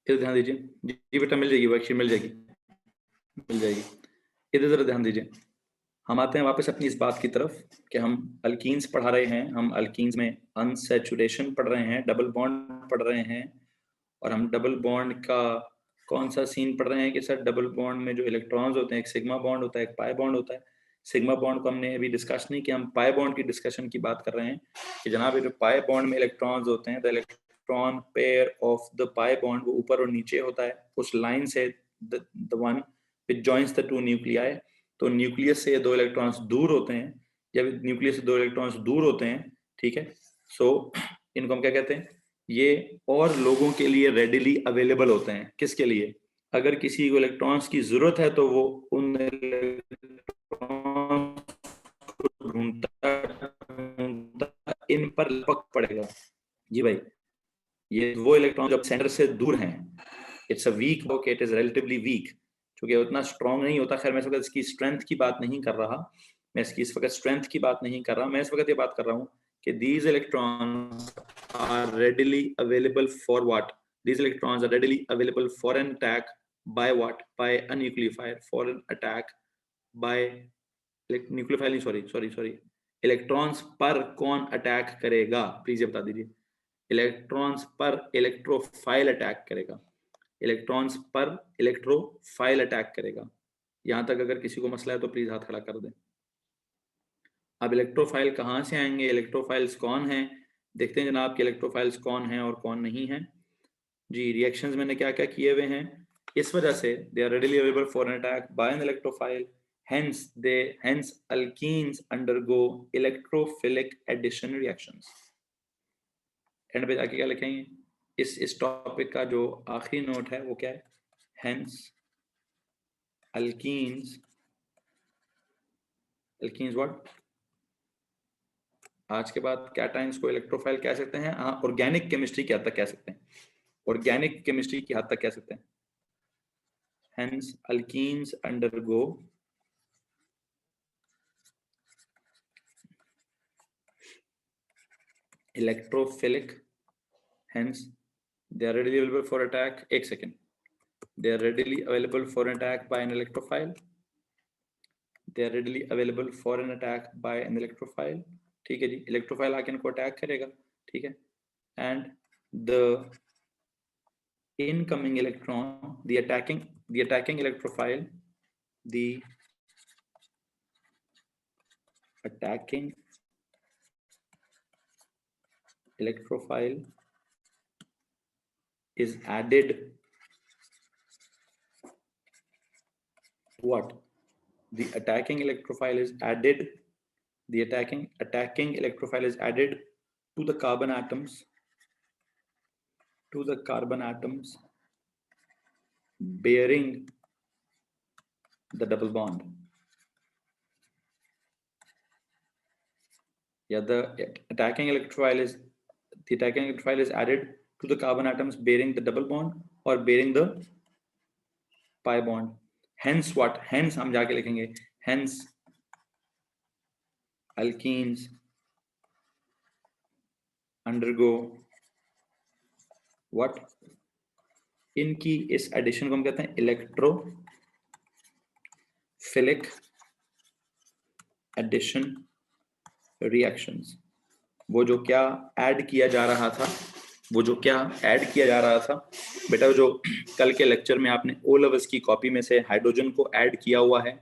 इधर ध्यान दीजिए। जी बेटा, मिल जाएगी वर्कशीट, मिल जाएगी, मिल जाएगी। इधर जरा ध्यान दीजिए। हम आते हैं वापस अपनी इस बात की तरफ कि हम अल्कीन्स पढ़ा रहे हैं, हम अल्कीन्स में अनसैचुरेशन पढ़ रहे हैं, डबल बॉन्ड पढ़ रहे हैं, और हम डबल बॉन्ड का कौन सा सीन पढ़ रहे हैं कि सर डबल बॉन्ड में जो इलेक्ट्रॉन्स होते हैं, एक सिग्मा बॉन्ड होता है, एक पाई बॉन्ड होता है। सिग्मा बॉन्ड को हमने अभी डिस्कस नहीं किया, हम पाई बॉन्ड की डिस्कशन की बात कर रहे हैं कि जनाब ये जो पाई बॉन्ड में इलेक्ट्रॉन्स होते हैं, the electron pair of the pi bond वो ऊपर और नीचे होता है उस लाइन से, the one which joins the two nuclei. तो न्यूक्लियस से दो इलेक्ट्रॉन्स दूर होते हैं, जब न्यूक्लियस से दो इलेक्ट्रॉन्स दूर होते हैं, ठीक है, सो इनको हम क्या कहते हैं? ये और लोगों के लिए रेडिली अवेलेबल होते हैं। किसके लिए? अगर किसी को इलेक्ट्रॉन्स की जरूरत है तो वो उन इलेक्ट्रॉन्स को ढूंढता ढूंढता इन पर लपक पड़ेगा। जी भाई, ये वो इलेक्ट्रॉन जब सेंटर से दूर हैं, it's a weak okay, it is relatively weak, क्योंकि उतना स्ट्रॉन्ग नहीं होता। खैर मैं इस वक्त इसकी स्ट्रेंथ की बात नहीं कर रहा, मैं इसकी इस वक्त स्ट्रेंथ की बात नहीं कर रहा, मैं इस वक्त ये बात कर रहा हूँ कि these electrons are readily available for what? These electrons are readily available for an attack by what? By a nucleophile, for an attack by nucleophile नहीं, सॉरी, इलेक्ट्रॉन्स पर कौन अटैक करेगा? प्लीज ये बता दीजिए। इलेक्ट्रॉन्स पर इलेक्ट्रोफाइल अटैक करेगा, electrons पर इलेक्ट्रोफाइल अटैक करेगा। यहां तक अगर किसी को मसला है तो प्लीज हाथ खड़ा कर दें। अब इलेक्ट्रोफाइल कहाँ से आएंगे, इलेक्ट्रोफाइल्स कौन हैं? देखते हैं जनाब कि इलेक्ट्रोफाइल्स कौन हैं और कौन नहीं हैं। जी, रिएक्शंस मैंने क्या क्या किए हुए हैं, इस वजह से they are readily available for an attack by an electrophile, hence alkenes undergo electrophilic addition reactions। End पे जाके क्या लिखेंगे? इस टॉपिक का जो आखिरी नोट है वो क्या है? hence alkenes alkenes what? आज के बाद कैटायंस को इलेक्ट्रोफाइल कह सकते हैं। हाँ, ऑर्गेनिक केमिस्ट्री की हद तक कह सकते हैं, ऑर्गेनिक केमिस्ट्री की हद तक कह सकते हैं। Hence alkenes undergo electrophilic, hence they are readily available for attack. एक second, they are readily available for an attack by an electrophile. They are readily available for an attack by an electrophile. ठीक है जी, electrophile आके इनको attack करेगा, ठीक है। And the incoming electron, the attacking electrophile, the attacking electrophile is added. What? The attacking electrophile is added. The attacking electrophile is added to the carbon atoms. To the carbon atoms bearing the double bond. Yeah, the attacking electrophile is added to the carbon atoms bearing the double bond or bearing the pi bond. Hence what? Hence हम जाके लिखेंगे hence alkenes undergo what? इनकी इस addition को हम कहते हैं electrophilic addition reactions. वो जो क्या ऐड किया जा रहा था, बेटा जो कल के लेक्चर में आपने ओ लेवल्स की कॉपी में से हाइड्रोजन को ऐड किया हुआ है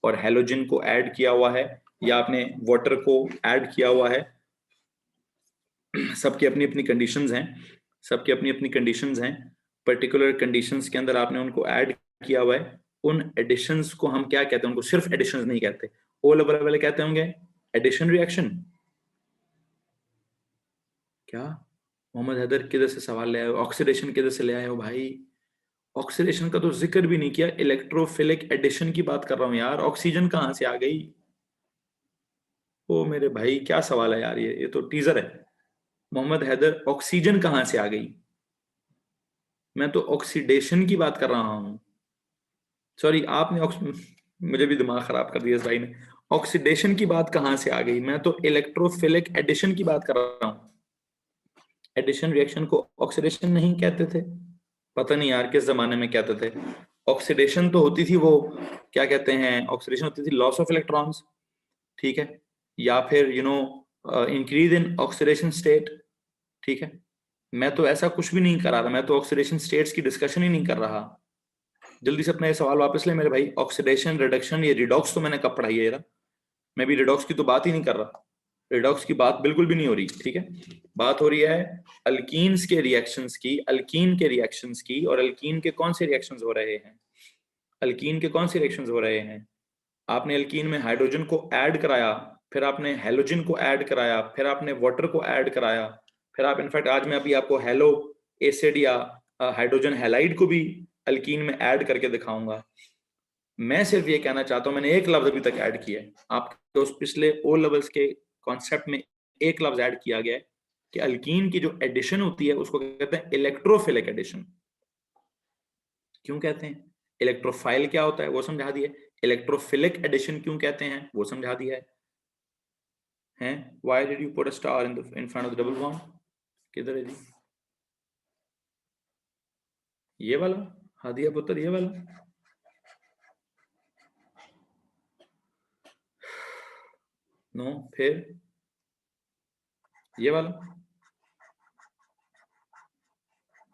और हेलोजन को ऐड किया हुआ है, या आपने वाटर को ऐड किया हुआ है, सबकी अपनी अपनी कंडीशंस हैं, पर्टिकुलर कंडीशंस के अंदर आपने उनको ऐड किया हुआ है। उन एडिशंस को हम क्या कहते हैं? उनको सिर्फ एडिशंस नहीं कहते, ओ लेवल वाले कहते होंगे एडिशन रिएक्शन। क्या मोहम्मद हैदर किधर से सवाल ले आए हो? ऑक्सीडेशन किधर से ले आए हो भाई? ऑक्सीडेशन का तो जिक्र भी नहीं किया, इलेक्ट्रोफिलिक एडिशन की बात कर रहा हूं यार। ऑक्सीजन कहां से आ गई? ओ मेरे भाई क्या सवाल है यार, ये तो टीजर है। मोहम्मद हैदर ऑक्सीजन कहां से आ गई? मैं तो ऑक्सीडेशन की बात कर रहा हूं। सॉरी, आपने मुझे भी दिमाग खराब कर दिया इस भाई ने। ऑक्सीडेशन की बात कहां से आ गई? मैं तो इलेक्ट्रोफिलिक एडिशन की बात कर रहा हूं। एडिशन रिएक्शन को ऑक्सीडेशन नहीं कहते थे, पता नहीं यार किस जमाने में कहते थे। ऑक्सीडेशन तो होती थी वो क्या कहते हैं, ऑक्सीडेशन होती थी लॉस ऑफ इलेक्ट्रॉन्स, ठीक है, या फिर इंक्रीज इन ऑक्सीडेशन स्टेट, ठीक है। मैं तो ऐसा कुछ भी नहीं कर रहा, मैं तो ऑक्सीडेशन स्टेट्स की डिस्कशन ही नहीं कर रहा। जल्दी से अपना ये सवाल वापस ले मेरे भाई। ऑक्सीडेशन, रिडक्शन, ये रिडॉक्स तो मैंने कब पढ़ाई है यार? मैं भी रिडॉक्स की तो बात ही नहीं कर रहा, रिडॉक्स की बात बिल्कुल भी नहीं हो रही, ठीक है। बात हो रही है अल्कीन्स के रिएक्शंस की, अल्कीन के रिएक्शंस की। और अल्कीन के कौन से रिएक्शंस हो रहे हैं? अल्कीन के कौन से रिएक्शंस हो रहे हैं? आपने अल्कीन में हाइड्रोजन को ऐड कराया, फिर आपने हेलोजन को ऐड कराया, फिर आपने वाटर को ऐड कराया, फिर आप इनफैक्ट आज मैं अभी आपको हेलो एसिड या हाइड्रोजन हैलाइड को भी अल्कीन में ऐड करके दिखाऊंगा। मैं सिर्फ ये कहना चाहता हूं, मैंने एक लफ्ज अभी तक ऐड किया है आपके उस पिछले ओ लेवल्स के कॉन्सेप्ट में, एक लफ्ज ऐड किया गया है कि अल्कीन की जो एडिशन होती है उसको कहते हैं इलेक्ट्रोफिलिक एडिशन। क्यों कहते हैं? इलेक्ट्रोफाइल क्या होता है वो समझा दिया, इलेक्ट्रोफिलिक एडिशन क्यों कहते हैं वो समझा दिया है। Why did you put a star in front of the double bond? किधर है जी ये वाला? हादिया पुत्र ये वाला? नो, फिर ये वाला,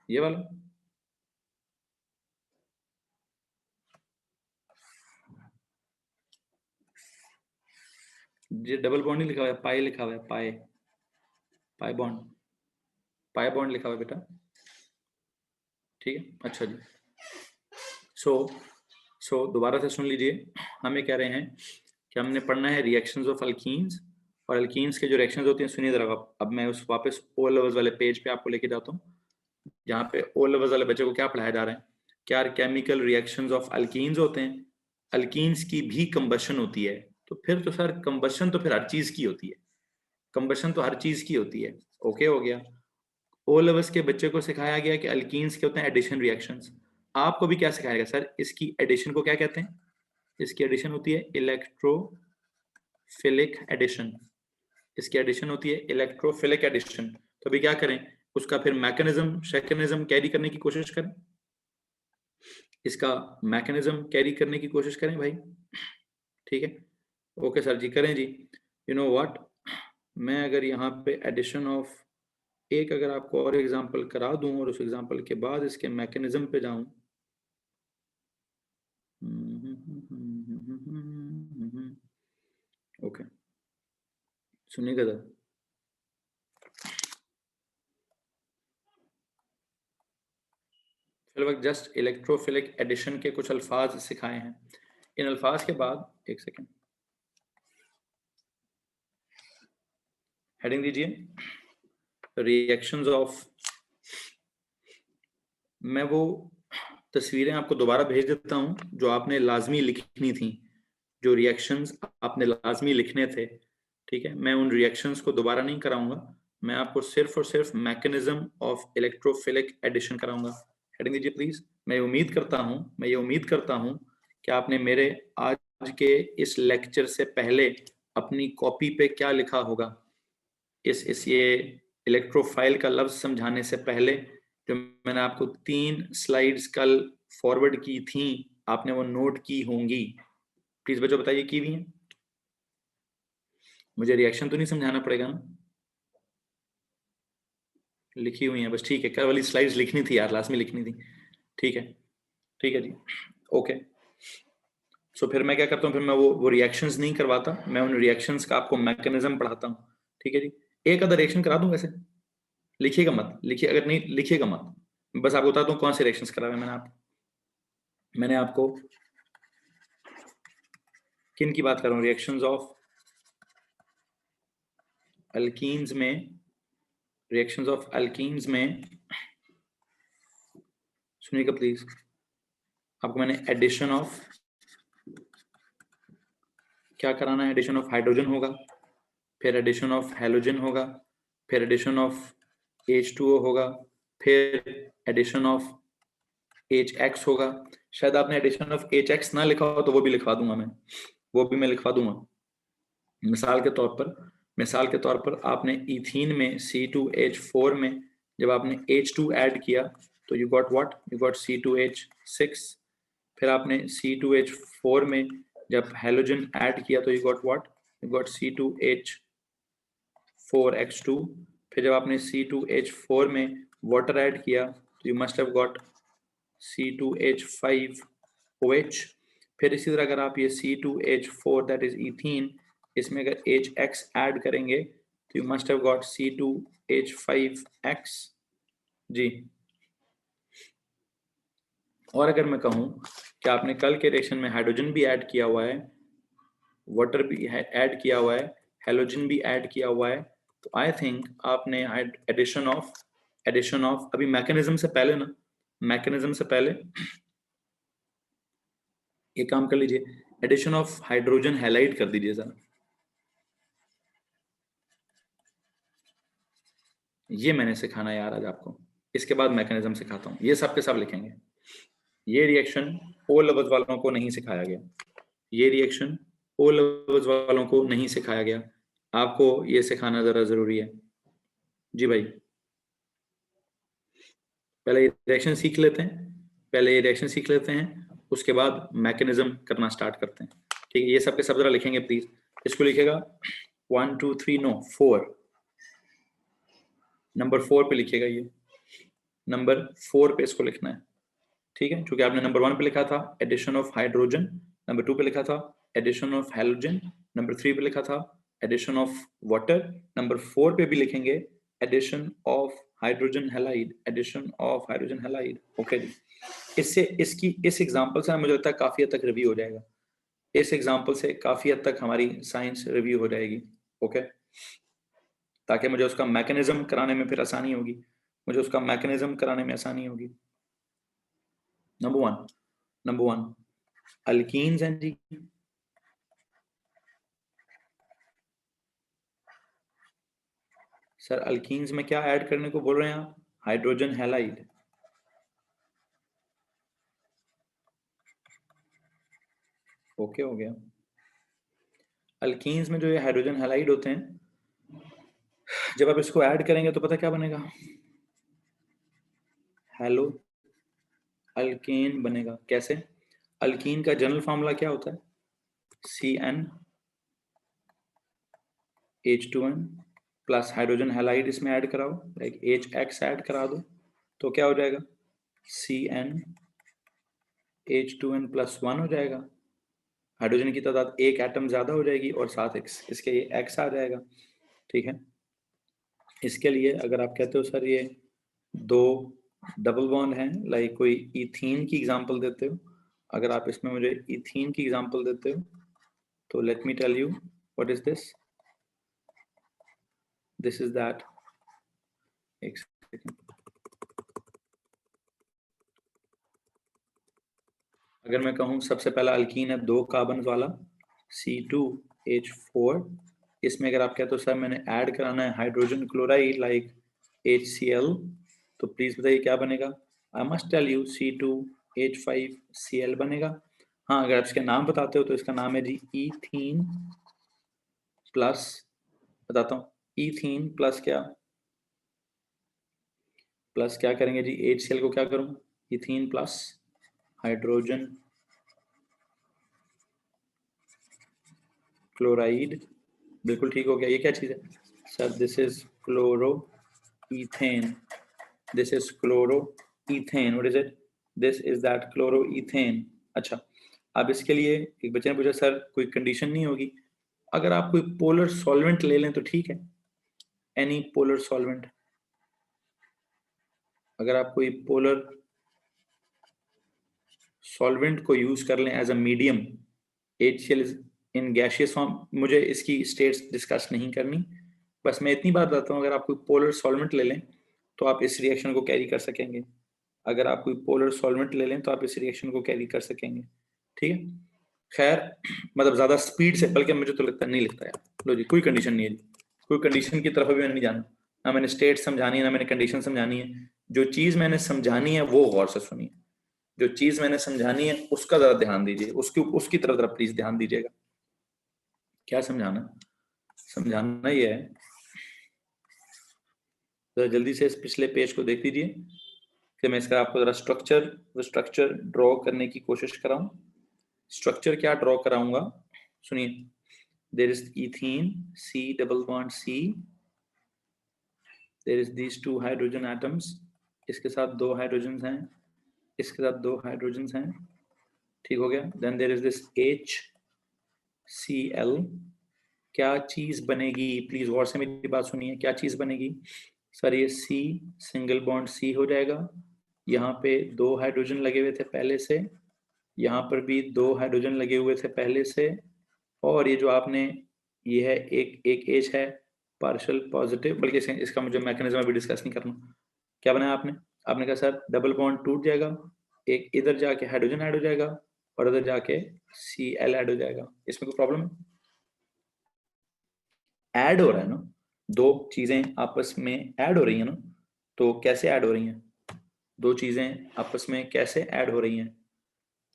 ये वाला, ये डबल बॉन्ड नहीं लिखा हुआ है, पाई लिखा हुआ है, पाई, पाई बॉन्ड, पाई बॉन्ड लिखा हुआ है बेटा, ठीक है। अच्छा जी, सो दोबारा से सुन लीजिए। हम ये कह रहे हैं कि हमने पढ़ना है रिएक्शंस ऑफ अल्कीन्स, और अल्कीन्स के जो रिएक्शंस होती हैं, सुनिए जरा। अब मैं उस वापस ओ लेवल्स वाले पेज पे आपको लेके जाता हूँ, जहाँ पे ओ लेवल्स वाले बच्चे को क्या पढ़ाया जा रहा है, क्या केमिकल रिएक्शंस ऑफ अल्कीन्स होते हैं। अल्कीन्स की भी कंबशन होती है, तो फिर तो सर कंबशन तो फिर हर चीज की होती है, कंबशन तो हर चीज की होती है। ओके हो गया। ओ लेवल्स के बच्चे को सिखाया गया कि अल्कीन्स के होते हैं एडिशन रिएक्शंस। आपको भी क्या सिखाया गया सर, इसकी एडिशन को क्या कहते हैं? इसकी एडिशन होती है इलेक्ट्रोफिलिक एडिशन। इसकी एडिशन होती है इलेक्ट्रोफिलिक एडिशन। तो अभी क्या करें, उसका फिर मैकेनिज्म शैकेनिज्म कैरी करने की कोशिश करें, इसका मैकेनिज्म कैरी करने की कोशिश करें भाई। ठीक है, ओके सर जी, करें जी। यू नो व्हाट, मैं अगर यहाँ पे एडिशन ऑफ एक अगर आपको और एग्जांपल करा दूं और उस एग्जांपल के बाद इसके मैकेनिज्म पे जाऊं, ओके सुनिएगा जरा। फिर वक्त जस्ट इलेक्ट्रोफिलिक एडिशन के कुछ अल्फाज सिखाए हैं। इन अल्फाज के बाद एक सेकेंड हेडिंग दीजिए, रिएक्शंस ऑफ। मैं वो तस्वीरें आपको दोबारा भेज देता हूं जो आपने लाजमी लिखनी थी, जो रिएक्शंस आपने लाजमी लिखने थे। ठीक है, मैं उन रिएक्शंस को दोबारा नहीं कराऊंगा, मैं आपको सिर्फ और सिर्फ मैकेनिज्म ऑफ इलेक्ट्रोफिलिक एडिशन कराऊंगा। हेडिंग दीजिए प्लीज। मैं ये उम्मीद करता हूं कि आपने मेरे आज के इस लेक्चर से पहले अपनी कॉपी पे क्या लिखा होगा, इस ये इलेक्ट्रोफाइल का लफ्ज समझाने से पहले जो मैंने आपको 3 स्लाइड्स कल फॉरवर्ड की थी, आपने वो नोट की होंगी। प्लीज बच्चों बताइए की भी हैं? मुझे रिएक्शन तो नहीं समझाना पड़ेगा ना, लिखी हुई है बस। ठीक है, कल वाली स्लाइड्स लिखनी थी यार, लास्ट में लिखनी थी। ठीक है, ठीक है जी, ओके। सो फिर मैं क्या करता हूँ, फिर मैं वो रिएक्शंस नहीं करवाता, मैं उन रिएक्शंस का आपको मैकेनिज्म पढ़ाता हूँ। ठीक है जी, एक आधा रिएक्शन करा दूं वैसे, लिखिएगा मत, लिखिए अगर नहीं लिखिएगा मत, बस आपको बताता हूँ कौन से रिएक्शंस कराए मैंने आपको किन की बात कर रहा हूँ, रिएक्शंस ऑफ अल्कीन्स में, रिएक्शंस ऑफ अल्कीन्स में सुनिएगा प्लीज। आपको मैंने एडिशन ऑफ क्या कराना है, एडिशन ऑफ हाइड्रोजन होगा, फिर एडिशन ऑफ हेलोजन होगा, फिर एडिशन ऑफ H2O होगा, फिर एडिशन ऑफ HX होगा। शायद आपने एडिशन ऑफ HX ना लिखा हो तो वो भी लिखवा दूंगा मैं, वो भी मैं लिखवा दूंगा। मिसाल के तौर पर आपने इथीन में C2H4 में जब आपने H2 ऐड किया तो you got what, you got C2H6। फिर आपने C2H4 में जब हेलोजन ऐड किया तो you got what, you got C2H4X2। फिर जब आपने C2H4 में वाटर ऐड किया तो you must have got C2H5OH। फिर इसी तरह अगर आप ये C2H4 दैट इज इथीन, इसमें अगर HX ऐड करेंगे तो you must have got C2H5X जी। और अगर मैं कहूं कि आपने कल के रिएक्शन में हाइड्रोजन भी ऐड किया हुआ है, वाटर भी ऐड किया हुआ है, हेलोजन भी ऐड किया हुआ है, तो आई थिंक आपने एडिशन ऑफ अभी मैकेनिज्म से पहले ना, मैकेनिज्म से पहले ये काम कर लीजिए, एडिशन ऑफ हाइड्रोजन हाईलाइट कर दीजिए सर। ये मैंने सिखाना यार आज आपको, इसके बाद मैकेनिज्म सिखाता हूँ, ये सब के सब लिखेंगे। ये रिएक्शन ओ लेवल्स वालों को नहीं सिखाया गया, ये रिएक्शन ओ लेवल्स वालों को नहीं सिखाया गया, आपको ये सिखाना जरा जरूरी है जी भाई। पहले ये रिएक्शन सीख लेते हैं, पहले ये रिएक्शन सीख लेते हैं, उसके बाद मैकेनिज्म करना स्टार्ट करते हैं। ठीक है, ये सब के सब जरा लिखेंगे प्लीज। इसको लिखेगा 1 2 3 नो 4, नंबर 4 पे लिखिएगा, ये नंबर 4 पे इसको लिखना है। ठीक है, क्योंकि आपने नंबर 1 पे लिखा था एडिशन ऑफ हाइड्रोजन, नंबर 2 पे लिखा था एडिशन ऑफ हेलोजन, नंबर 3 पे लिखा था एडिशन ऑफ वाटर, नंबर 4 पे भी लिखेंगे addition of hydrogen halide, addition of hydrogen halide. Okay जी, इससे इसकी इस एग्जांपल से मुझे लगता है काफी हद तक रिव्यू हो जाएगा, इस एग्जांपल से काफी हद तक हमारी साइंस रिव्यू हो जाएगी। ओके, ताकि मुझे उसका मैकेनिज्म कराने में फिर आसानी होगी, मुझे उसका मैकेनिज्म कराने में आसानी होगी। नंबर वन अल्कीन्स हैं जी, सर अल्कीन्स में क्या ऐड करने को बोल रहे हैं आप? Hydrogen halide. ओके हो गया। अल्कीन्स में जो ये हाइड्रोजन हैलाइड होते हैं, जब आप इसको ऐड करेंगे तो पता क्या बनेगा? हेलो अल्केन बनेगा। कैसे? अल्कीन का जनरल फार्मूला क्या होता है? CnH2n प्लस हाइड्रोजन हैलाइड इसमें ऐड कराओ, लाइक HX ऐड करा दो, तो क्या हो जाएगा? CnH2n प्लस 1 हो जाएगा। हाइड्रोजन की तादाद एक एटम ज्यादा हो जाएगी और साथ इसके ये X आ जाएगा। ठीक है, इसके लिए अगर आप कहते हो सर ये दो डबल बॉन्ड हैं, लाइक कोई इथीन की एग्जांपल देते हो, अगर आप इसमें मुझे इथीन की एग्जांपल देते हो, तो let me tell you what is this. This is that, एक सेकंड, अगर मैं कहूँ सबसे पहला अल्कीन है 2 कार्बन वाला C2H4, इसमें अगर आप कहते हो सर मैंने ऐड कराना है हाइड्रोजन क्लोराइड लाइक HCl, तो प्लीज बताइए क्या बनेगा? I must tell you C2H5Cl बनेगा। हाँ, अगर आप इसके नाम बताते हो तो इसका नाम है जी ईथीन प्लस, बताता हूँ, ईथीन प्लस क्या, प्लस क्या करेंगे जी? HCl को क्या करूँ? इथीन प्लस हाइड्रोजन क्लोराइड, बिल्कुल ठीक हो गया। ये क्या चीज़ है sir? This is chloro ethane, this is chloro ethane, what is it? This is that chloro ethane. अच्छा, अब इसके लिए एक बच्चे ने पूछा सर कोई कंडीशन नहीं होगी? अगर आप कोई पोलर सॉल्वेंट ले लें तो ठीक है, एनी पोलर सॉल्वेंट, अगर आप कोई पोलर सॉल्वेंट को यूज कर लें as a medium, HCl is in gaseous form, मुझे इसकी स्टेट्स डिस्कस नहीं करनी, बस मैं इतनी बात बताता हूँ, अगर आप कोई पोलर सॉल्वेंट ले लें तो आप इस रिएक्शन को कैरी कर सकेंगे। अगर आप कोई पोलर सॉल्वेंट ले लें तो आप इस रिएक्शन को कैरी कर सकेंगे। ठीक है, खैर मतलब ज्यादा स्पीड से, बल्कि मुझे तो लगता नहीं लगता यार। लो जी, कोई कंडीशन नहीं है जी, कोई कंडीशन की तरफ भी मैंने नहीं जाना, ना मैंने स्टेट समझानी है ना मैंने कंडीशन समझानी है। जो चीज मैंने समझानी है वो गौर से सुनिए, जो चीज मैंने समझानी है उसका जरा ध्यान दीजिए, उसकी तरफ जरा प्लीज ध्यान दीजिएगा। क्या समझाना? समझाना ये है, जरा जल्दी से इस पिछले पेज को देख लीजिए कि मैं इसका आपको जरा स्ट्रक्चर ड्रॉ करने की कोशिश कराऊं। स्ट्रक्चर क्या ड्रॉ कराऊंगा, सुनिए। There is ethene, C double bond C, there is these 2 hydrogen atoms, इसके साथ 2 हाइड्रोजन हैं, इसके साथ 2 हाइड्रोजन हैं, ठीक हो गया। Then there is this HCl, क्या चीज बनेगी? प्लीज गौर से मेरी बात सुनिए, क्या चीज बनेगी सर? ये C सिंगल बॉन्ड C हो जाएगा, यहाँ पे 2 हाइड्रोजन लगे हुए थे पहले से, यहाँ पर भी 2 हाइड्रोजन लगे हुए थे पहले से, और ये जो आपने, ये है एक एच है पार्शियल पॉजिटिव, बल्कि इसका मुझे मैकेनिज्म अभी डिस्कस नहीं करना। क्या बनाया आपने? आपने कहा सर डबल बॉन्ड टूट जाएगा, एक इधर जाके हाइड्रोजन ऐड हो जाएगा और इधर जाके Cl ऐड हो जाएगा। इसमें कोई प्रॉब्लम है? ऐड हो रहा है ना, दो चीजें आपस में ऐड हो रही है ना, तो कैसे ऐड हो रही हैं? दो चीजें आपस में कैसे ऐड हो रही हैं,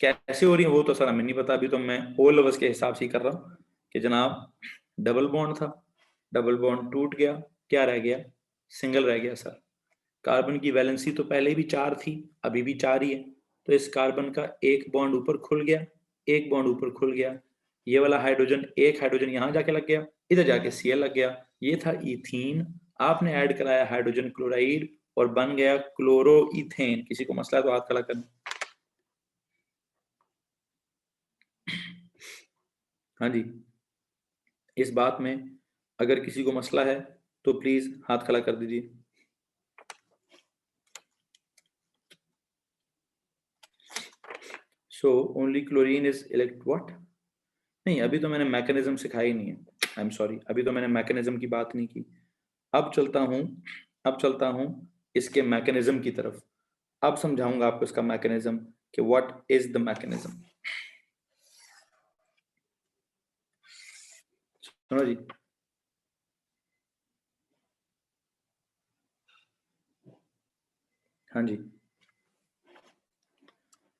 कैसे हो रही है वो तो सर हमें नहीं पता, अभी तो मैं ओ लवर्स के हिसाब से ही कर रहा हूँ कि जनाब डबल बॉन्ड था, डबल बॉन्ड टूट गया, क्या रह गया? सिंगल रह गया सर। कार्बन की वैलेंसी तो पहले भी 4 थी, अभी भी 4 ही है, तो इस कार्बन का एक बॉन्ड ऊपर खुल गया, एक बॉन्ड ऊपर खुल गया, ये वाला हाइड्रोजन, एक हाइड्रोजन यहाँ जाके लग गया, इधर जाके Cl लग गया, ये था इथीन, आपने ऐड कराया हाइड्रोजन क्लोराइड और बन गया क्लोरो इथेन। किसी को मसला है तो हाथ खड़ा करना। हाँ जी, इस बात में अगर किसी को मसला है तो प्लीज हाथ खड़ा कर दीजिए। So only chlorine is elect what? नहीं, अभी तो मैंने मैकेनिज्म सिखाया ही नहीं है, आई एम सॉरी, अभी तो मैंने मैकेनिज्म की बात नहीं की। अब चलता हूं इसके मैकेनिज्म की तरफ। अब समझाऊंगा आपको इसका मैकेनिज्म कि व्हाट इज द मैकेनिज्म। सुनो जी, हाँ जी,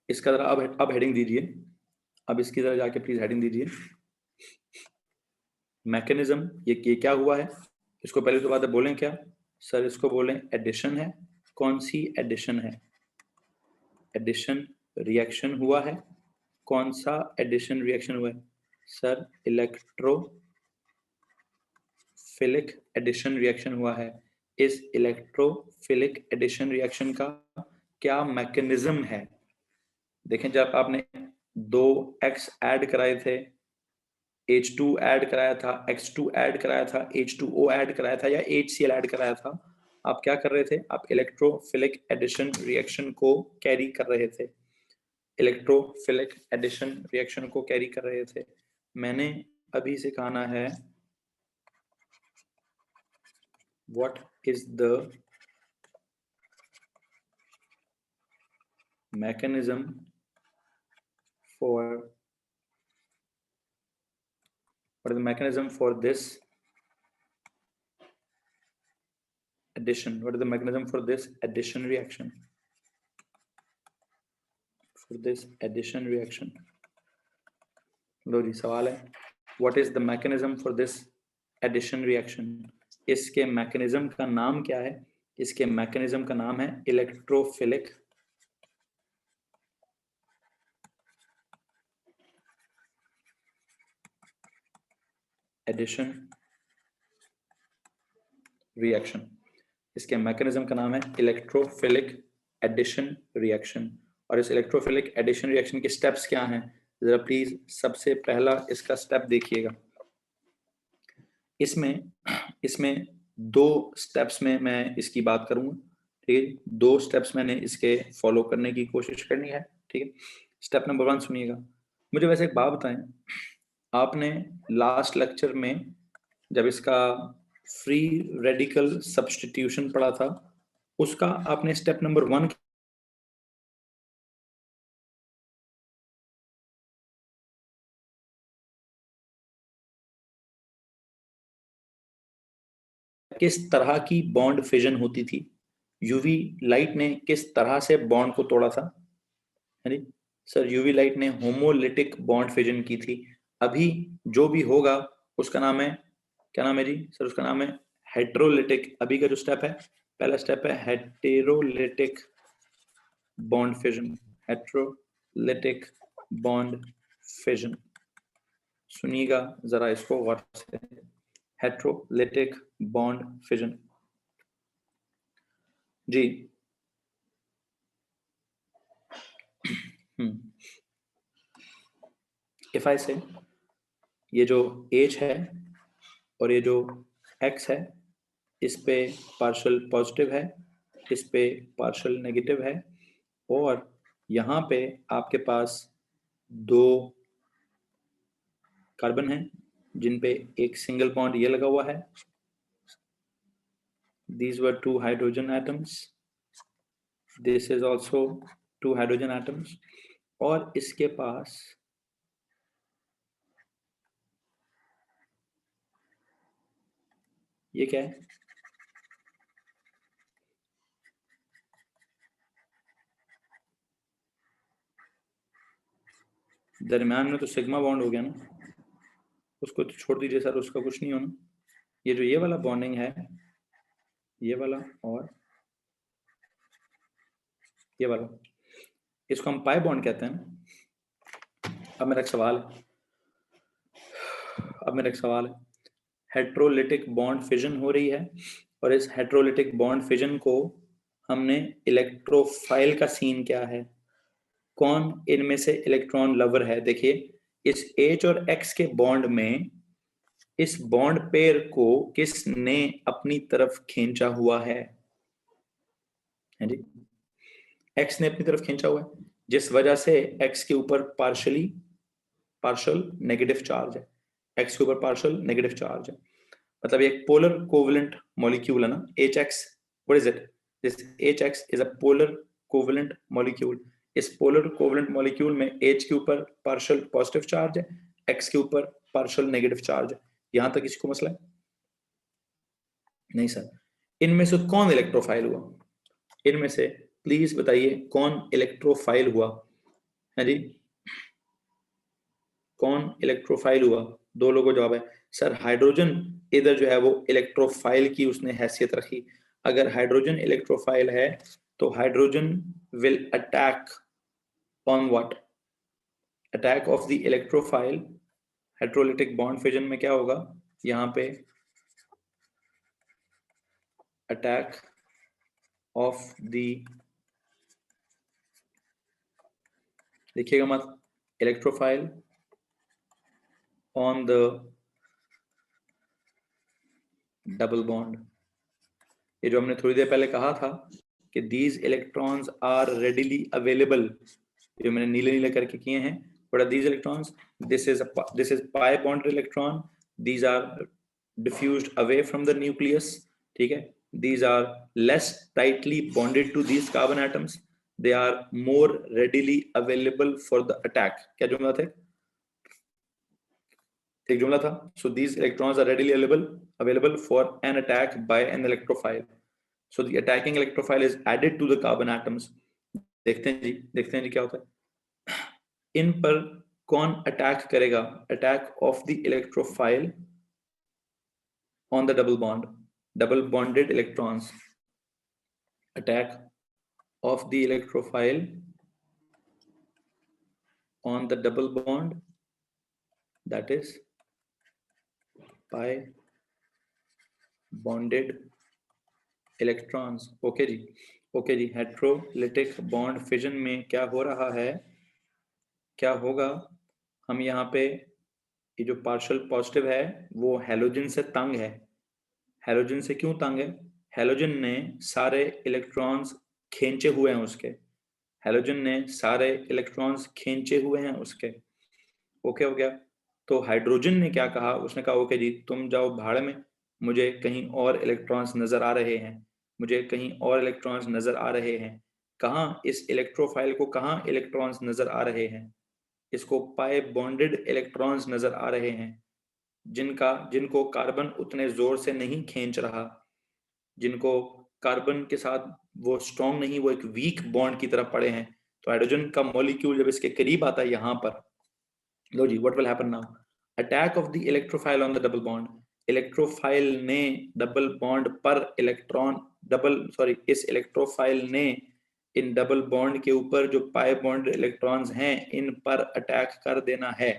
इसका जरा अब हेडिंग दीजिए, अब इसकी जरा जाके प्लीज हेडिंग दीजिए। मैकेनिज्म, ये क्या हुआ है, इसको पहले तो बात बोलें क्या सर, इसको बोलें एडिशन है। कौन सी एडिशन है? एडिशन रिएक्शन हुआ है। कौन सा एडिशन रिएक्शन हुआ है सर? इलेक्ट्रोफिलिक एडिशन रिएक्शन हुआ है। इस इलेक्ट्रोफिलिक एडिशन रिएक्शन का क्या मैकेनिज्म है? देखें, जब आपने 2x ऐड कराए थे, H2 ऐड कराया था, X2 ऐड कराया था, H2O ऐड कराया था या HCl ऐड कराया था, आप क्या कर रहे थे? आप इलेक्ट्रोफिलिक एडिशन रिएक्शन को कैरी कर रहे थे। इलेक्ट्रोफिलिक एडिशन रिएक्शन को कैरी कर रहे थे। मैंने अभी सिखाना है what is the mechanism for this addition. What is the mechanism for this addition reaction? For this addition reaction. लो जी, सवाल है, what is the mechanism for this addition reaction? इसके मैकेनिज्म का नाम क्या है? इसके मैकेनिज्म का नाम है इलेक्ट्रोफिलिक एडिशन रिएक्शन। इसके मैकेनिज्म का नाम है इलेक्ट्रोफिलिक एडिशन रिएक्शन। और इस इलेक्ट्रोफिलिक एडिशन रिएक्शन के स्टेप्स क्या हैं, जरा प्लीज सबसे पहला इसका स्टेप देखिएगा। इसमें 2 स्टेप्स में मैं इसकी बात करूंगा, ठीक है? 2 स्टेप्स मैंने इसके फॉलो करने की कोशिश करनी है, ठीक है? स्टेप नंबर 1 सुनिएगा। मुझे वैसे एक बात बताएं, आपने लास्ट लेक्चर में जब इसका फ्री रेडिकल सब्स्टिट्यूशन पढ़ा था, उसका आपने स्टेप नंबर 1 किस तरह की बॉन्ड फिजन होती थी, यूवी लाइट ने किस तरह से बॉन्ड को तोड़ा था, है नी? सर यूवी लाइट ने होमोलिटिक बॉन्ड फिजन की थी। अभी जो भी होगा उसका नाम है, क्या नाम है जी सर? उसका नाम है हेटेरोलिटिक। अभी का जो स्टेप है, पहला स्टेप है heterolytic bond fission. Heterolytic bond fission, सुनिएगा जरा इसको गौर से। हेटेरोलिटिक बॉन्ड फिजन जी। इफ आई से ये जो H है और ये जो X है, इस पे पार्शियल पॉजिटिव है, इस पे पार्शियल नेगेटिव है, और यहाँ पे आपके पास 2 कार्बन है जिन पे एक सिंगल बॉन्ड ये लगा हुआ है। These were 2 hydrogen atoms. This is also 2 hydrogen atoms. और इसके पास ये क्या है? दरम्यान में तो सिग्मा बॉन्ड हो गया ना, उसको तो छोड़ दीजिए सर, उसका कुछ नहीं होना। ये जो ये वाला बॉन्डिंग है, ये वाला और ये वाला, इसको हम पाई बॉन्ड कहते हैं। अब मेरा एक सवाल है, हेटेरोलिटिक बॉन्ड फिजन हो रही है, और इस हेटेरोलिटिक बॉन्ड फिजन को हमने इलेक्ट्रोफाइल का सीन क्या है, कौन इनमें से इलेक्ट्रॉन लवर है? देखिए, इस H और X के बॉन्ड में इस बॉन्ड पेयर को किसने अपनी तरफ खींचा हुआ है जी? X ने अपनी तरफ खींचा हुआ है, जिस वजह से X के ऊपर पार्शियल नेगेटिव चार्ज है। X के ऊपर पार्शियल नेगेटिव चार्ज है, मतलब एक पोलर कोवेलेंट मॉलिक्यूल है ना, HX। What is it? This HX is a polar covalent molecule. इस पोलर कोवेलेंट मॉलिक्यूल में H के ऊपर पार्शियल पॉजिटिव चार्ज है, X के ऊपर पार्शियल नेगेटिव चार्ज है। यहां तक किसी को मसला है? नहीं सर। इनमें से कौन इलेक्ट्रोफाइल हुआ? इनमें से प्लीज बताइए कौन इलेक्ट्रोफाइल हुआ है जी, कौन इलेक्ट्रोफाइल हुआ? दो लोगों को जवाब है सर हाइड्रोजन इधर जो है वो इलेक्ट्रोफाइल की उसने हैसियत रखी। अगर हाइड्रोजन इलेक्ट्रोफाइल है तो hydrogen will attack on what? Attack of the electrophile. Hydrolytic bond fission में क्या होगा यहाँ पे? अटैक ऑफ द, लिखिएगा मत, electrophile on the double bond. ये जो हमने थोड़ी देर पहले कहा था कि these electrons are readily available, जो मैंने नीले नीले करके किए हैं, what are these electrons? This is pi bonded electron, these are diffused away from the nucleus, ठीक है। These are less tightly bonded to these carbon atoms, they are more readily available for the attack. क्या जुमला था? एक जुमला था। So these electrons are readily available for an attack by an electrophile. So the attacking electrophile is added to the carbon atoms. देखते हैं जी क्या होता है। इन पर कौन अटैक करेगा? Attack of the electrophile on the double bond, double bonded electrons. Attack of the electrophile on the double bond, that is pi bonded electrons. Okay जी, okay जी। हेट्रोलिटिक बॉन्ड फिजन में क्या हो रहा है, क्या होगा? हम यहाँ पे ये जो पार्शियल पॉजिटिव है वो हैलोजन से तंग है। हैलोजन से क्यों तंग है? हैलोजन ने सारे इलेक्ट्रॉन्स खींचे हुए हैं उसके, हैलोजन ने सारे इलेक्ट्रॉन्स खींचे हुए हैं उसके। ओके हो गया। तो हाइड्रोजन ने क्या कहा? उसने कहा ओके जी तुम जाओ भाड़ में, मुझे कहीं और इलेक्ट्रॉन्स नजर आ रहे हैं, मुझे कहीं और इलेक्ट्रॉन्स नजर आ रहे हैं। कहाँ? इस इलेक्ट्रोफाइल को कहाँ इलेक्ट्रॉन्स नजर आ रहे हैं? इसको पाई बॉन्डेड इलेक्ट्रॉन्स नजर आ रहे हैं, जिनको कार्बन उतने जोर से नहीं खींच रहा, जिनको कार्बन के साथ वो स्ट्रॉन्ग नहीं, वो एक वीक बॉन्ड की तरफ पड़े हैं। तो हाइड्रोजन का मॉलिक्यूल जब इसके करीब आता है यहाँ पर, लो जी what will happen now? Attack of the electrophile on the double bond. Electrophile ने डबल बॉन्ड पर इलेक्ट्रॉन, इस इलेक्ट्रोफाइल ने इन डबल बॉन्ड के ऊपर जो पाई बॉन्ड इलेक्ट्रॉन्स हैं इन पर अटैक कर देना है।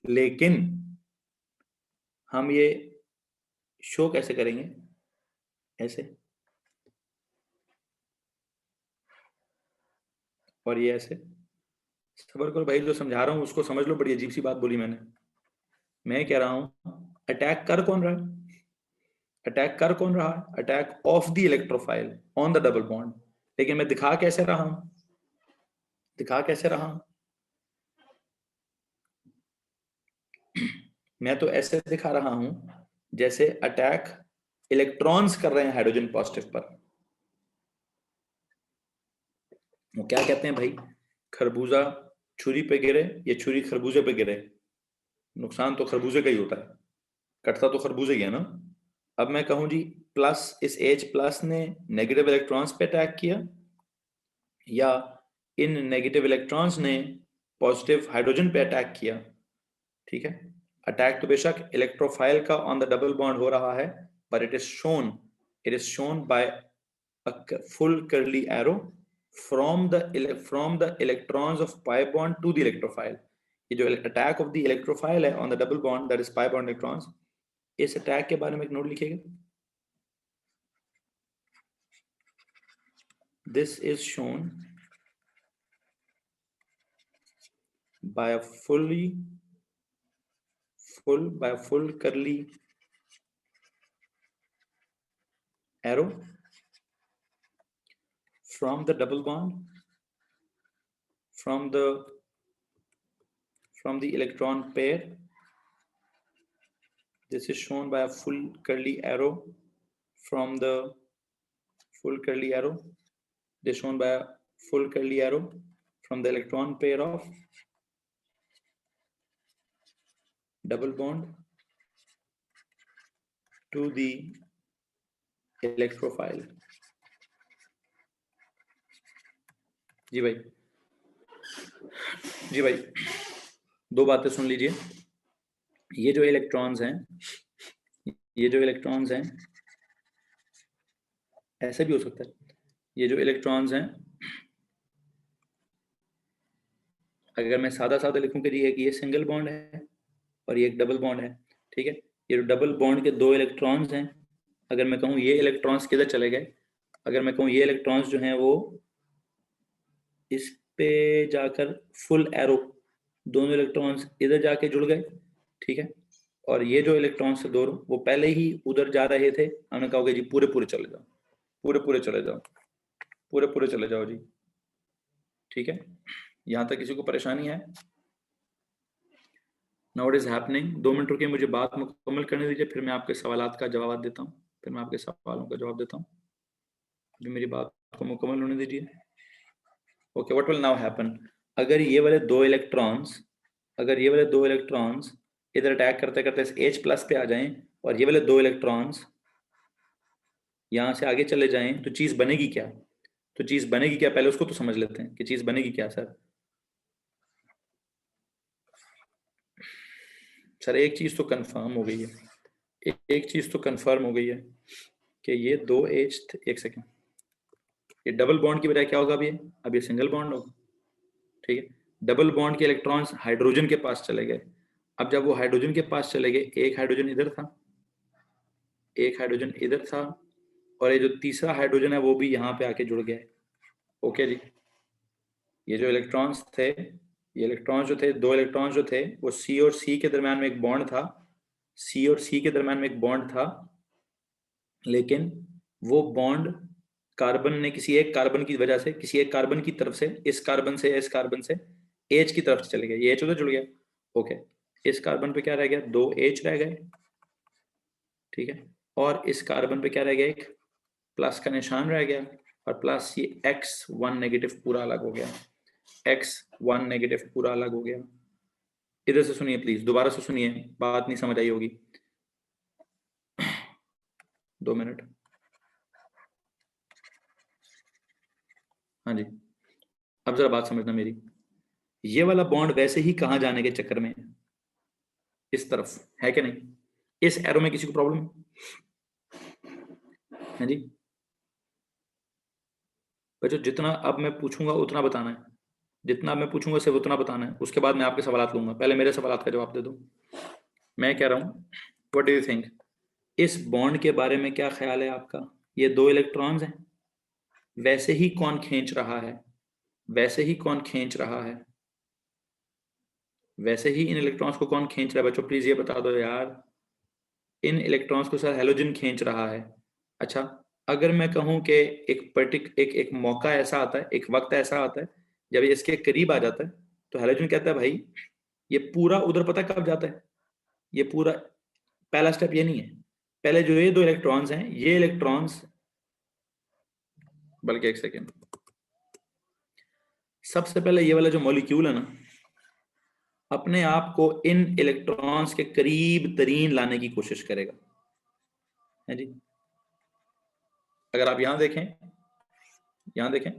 लेकिन हम ये शो कैसे करेंगे? ऐसे, और ये ऐसे। सबर करो भाई, जो समझा रहा हूं उसको समझ लो। बड़ी अजीब सी बात बोली मैंने। मैं कह रहा हूं अटैक कर कौन रहा है? अटैक कर कौन रहा है? Attack of the electrophile on the double bond. लेकिन मैं दिखा कैसे रहा हूं? दिखा कैसे रहा हूं? मैं तो ऐसे दिखा रहा हूं जैसे अटैक इलेक्ट्रॉन्स कर रहे हैं हाइड्रोजन पॉजिटिव पर। वो क्या कहते हैं भाई, खरबूजा छुरी पे गिरे या छुरी खरबूजे पे गिरे, नुकसान तो खरबूजे का ही होता है, कटता तो खरबूजे ही है ना। अब मैं कहूं जी प्लस, इस एच प्लस ने नेगेटिव इलेक्ट्रॉन्स पे अटैक किया, या इन नेगेटिव इलेक्ट्रॉन्स ने पॉजिटिव हाइड्रोजन पे अटैक किया, ठीक है। अटैक तो बेशक इलेक्ट्रोफाइल का ऑन द डबल बॉन्ड हो रहा है, पर it is shown by a full curly arrow from the electrons of pi bond to the electrophile। ये जो अटैक ऑफ द इलेक्ट्रोफाइल है on the double bond, that is pi bond electrons, इस attack के बारे में एक note लिखिएगा। This is shown by a full curly arrow from the double bond, from the electron pair। This is shown by a full curly arrow from the full curly arrow. This is shown by a full curly arrow from the electron pair of double bond to the electrophile। जी भाई, जी भाई, दो बातें सुन लीजिए। ये जो electrons हैं, ये जो इलेक्ट्रॉन्स हैं, ऐसे भी हो सकता है, ये जो इलेक्ट्रॉन्स हैं, अगर मैं सादा सादा लिखूं कि ये सिंगल बॉन्ड है और ये एक डबल बॉन्ड है, ठीक है। ये जो डबल बॉन्ड के दो इलेक्ट्रॉन्स हैं, अगर मैं कहूँ ये इलेक्ट्रॉन्स किधर चले गए, अगर मैं कहूँ ये इलेक्ट्रॉन्स जो हैं वो इस पे जाकर फुल एरो, दोनों इलेक्ट्रॉन्स इधर जाके जुड़ गए, ठीक है। और ये जो इलेक्ट्रॉन्स थे दोनों, वो पहले ही उधर जा रहे थे, हमने कहा जी पूरे पूरे चले जाओ, पूरे पूरे चले जाओ, पूरे पूरे चले जाओ जी, ठीक है। यहाँ तक किसी को परेशानी है? Now it is happening. 2 minute रुकिए, मुझे बात मुकम्मल करने दीजिए, फिर मैं आपके सवालात का जवाब देता हूँ, फिर मैं आपके सवालों का जवाब देता हूँ। अभी मेरी बात को मुकम्मल होने दीजिए। Okay, what will now happen, अगर ये वाले दो इलेक्ट्रॉन्स, अगर ये वाले दो इलेक्ट्रॉन्स इधर अटैक करते करते इस H प्लस पे आ जाएं और ये वाले दो इलेक्ट्रॉन्स यहाँ से आगे चले जाएं, तो चीज बनेगी क्या? तो चीज बनेगी क्या, पहले उसको तो समझ लेते हैं कि चीज बनेगी क्या। सर एक चीज तो कंफर्म हो गई है, एक चीज तो कंफर्म हो गई है कि ये दो H, एक सेकेंड, ये डबल बॉन्ड की बजाय क्या होगा अब ये सिंगल बॉन्ड होगा, ठीक है। डबल बॉन्ड के इलेक्ट्रॉन्स हाइड्रोजन के पास चले गए। अब जब वो हाइड्रोजन के पास चले गए, एक हाइड्रोजन इधर था, एक हाइड्रोजन इधर था, और ये जो तीसरा हाइड्रोजन है वो भी यहाँ पे आके जुड़ गया है। ओके जी, ये जो इलेक्ट्रॉन्स थे, ये इलेक्ट्रॉन्स जो थे, दो इलेक्ट्रॉन्स जो थे, वो C और C के दरम्यान में एक बॉन्ड था, C और C के दरम्यान में एक बॉन्ड था, लेकिन वो बॉन्ड कार्बन ने किसी एक कार्बन की वजह से, किसी एक कार्बन की तरफ से, इस कार्बन से H की तरफ चले गए, ये H उधर जुड़ गया। ओके, इस कार्बन पे क्या रह गया, दो H रह गए, ठीक है। और इस कार्बन पे क्या रह गया, एक प्लस का निशान रह गया, और प्लस ये X1 नेगेटिव पूरा अलग हो गया, X1 नेगेटिव पूरा अलग हो गया। इधर से सुनिए प्लीज, दोबारा से सुनिए, बात नहीं समझ आई होगी। 2 मिनट, हाँ जी, अब जरा बात समझना मेरी। ये वाला बॉन्ड वैसे ही कहां जाने के चक्कर में है, इस तरफ है कि नहीं? इस एरो में किसी को प्रॉब्लम है जी? बच्चों जितना अब मैं पूछूंगा उतना बताना है, जितना अब मैं पूछूंगा सिर्फ उतना बताना है, उसके बाद मैं आपके सवाल लूंगा, पहले मेरे सवाल का जवाब दे दो। मैं कह रहा हूं, व्हाट डू यू थिंक, इस बॉन्ड के बारे में क्या ख्याल है आपका? ये दो इलेक्ट्रॉन्स हैं, वैसे ही कौन खींच रहा है, वैसे ही कौन खींच रहा है, वैसे ही इन इलेक्ट्रॉन्स को कौन खींच रहा है? बच्चों प्लीज ये बता दो यार, इन इलेक्ट्रॉन्स को सर हेलोजन खींच रहा है। अच्छा, अगर मैं कहूं कि एक मौका ऐसा आता है, एक वक्त ऐसा आता है जब ये इसके करीब आ जाता है, तो हेलोजन कहता है भाई ये पूरा उधर पता कब जाता है, ये पूरा, पहला स्टेप ये नहीं है, पहले जो ये दो इलेक्ट्रॉन्स हैं, ये इलेक्ट्रॉन्स, बल्कि एक सेकेंड, सबसे पहले ये वाला जो मॉलिक्यूल है ना, अपने आप को इन इलेक्ट्रॉन्स के करीब तरीन लाने की कोशिश करेगा, है जी। अगर आप यहां देखें, यहां देखें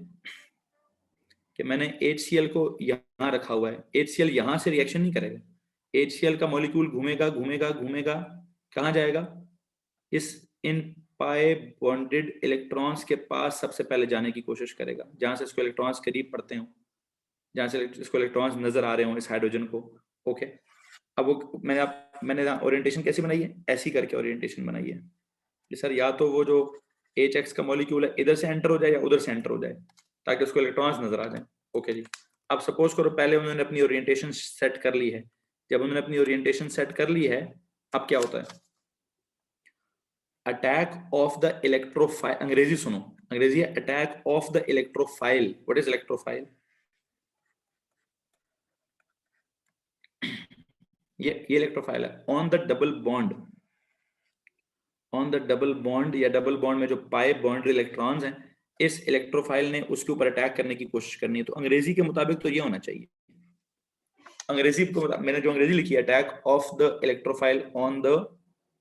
कि मैंने HCl को यहां रखा हुआ है, HCl यहां से रिएक्शन नहीं करेगा, HCl का मॉलिक्यूल घूमेगा घूमेगा घूमेगा, कहां जाएगा, इस इन पाए बॉन्डेड इलेक्ट्रॉन्स के पास सबसे पहले जाने की कोशिश करेगा, जहां से इसको इलेक्ट्रॉन्स करीब पड़ते हो, जहां से इसको इलेक्ट्रॉन्स नजर आ रहे हो इस हाइड्रोजन को। ओके, अब वो मैंने ओरिएंटेशन कैसी बनाई है, ऐसी करके ओरिएंटेशन बनाई है कि सर या तो वो जो HX का मॉलिक्यूल है इधर से एंटर हो जाए या उधर से एंटर हो जाए, ताकि उसको इलेक्ट्रॉन्स नजर आ जाए। ओके जी, अब सपोज करो पहले उन्होंने अपनी ओरिएंटेशन सेट कर ली है, जब उन्होंने अपनी ओरिएंटेशन सेट कर ली है, अब क्या होता है, अटैक ऑफ द इलेक्ट्रोफाइल, अंग्रेजी सुनो, अंग्रेजी है attack of the electrophile. What is electrophile? ये इलेक्ट्रोफाइल है on the double bond, on the double bond या डबल बॉन्ड में जो पाई बॉन्ड इलेक्ट्रॉन्स हैं, इस इलेक्ट्रोफाइल ने उसके ऊपर अटैक करने की कोशिश करनी है। तो अंग्रेजी के मुताबिक तो ये होना चाहिए, अंग्रेजी को मैंने जो अंग्रेजी लिखी है attack of the electrophile on the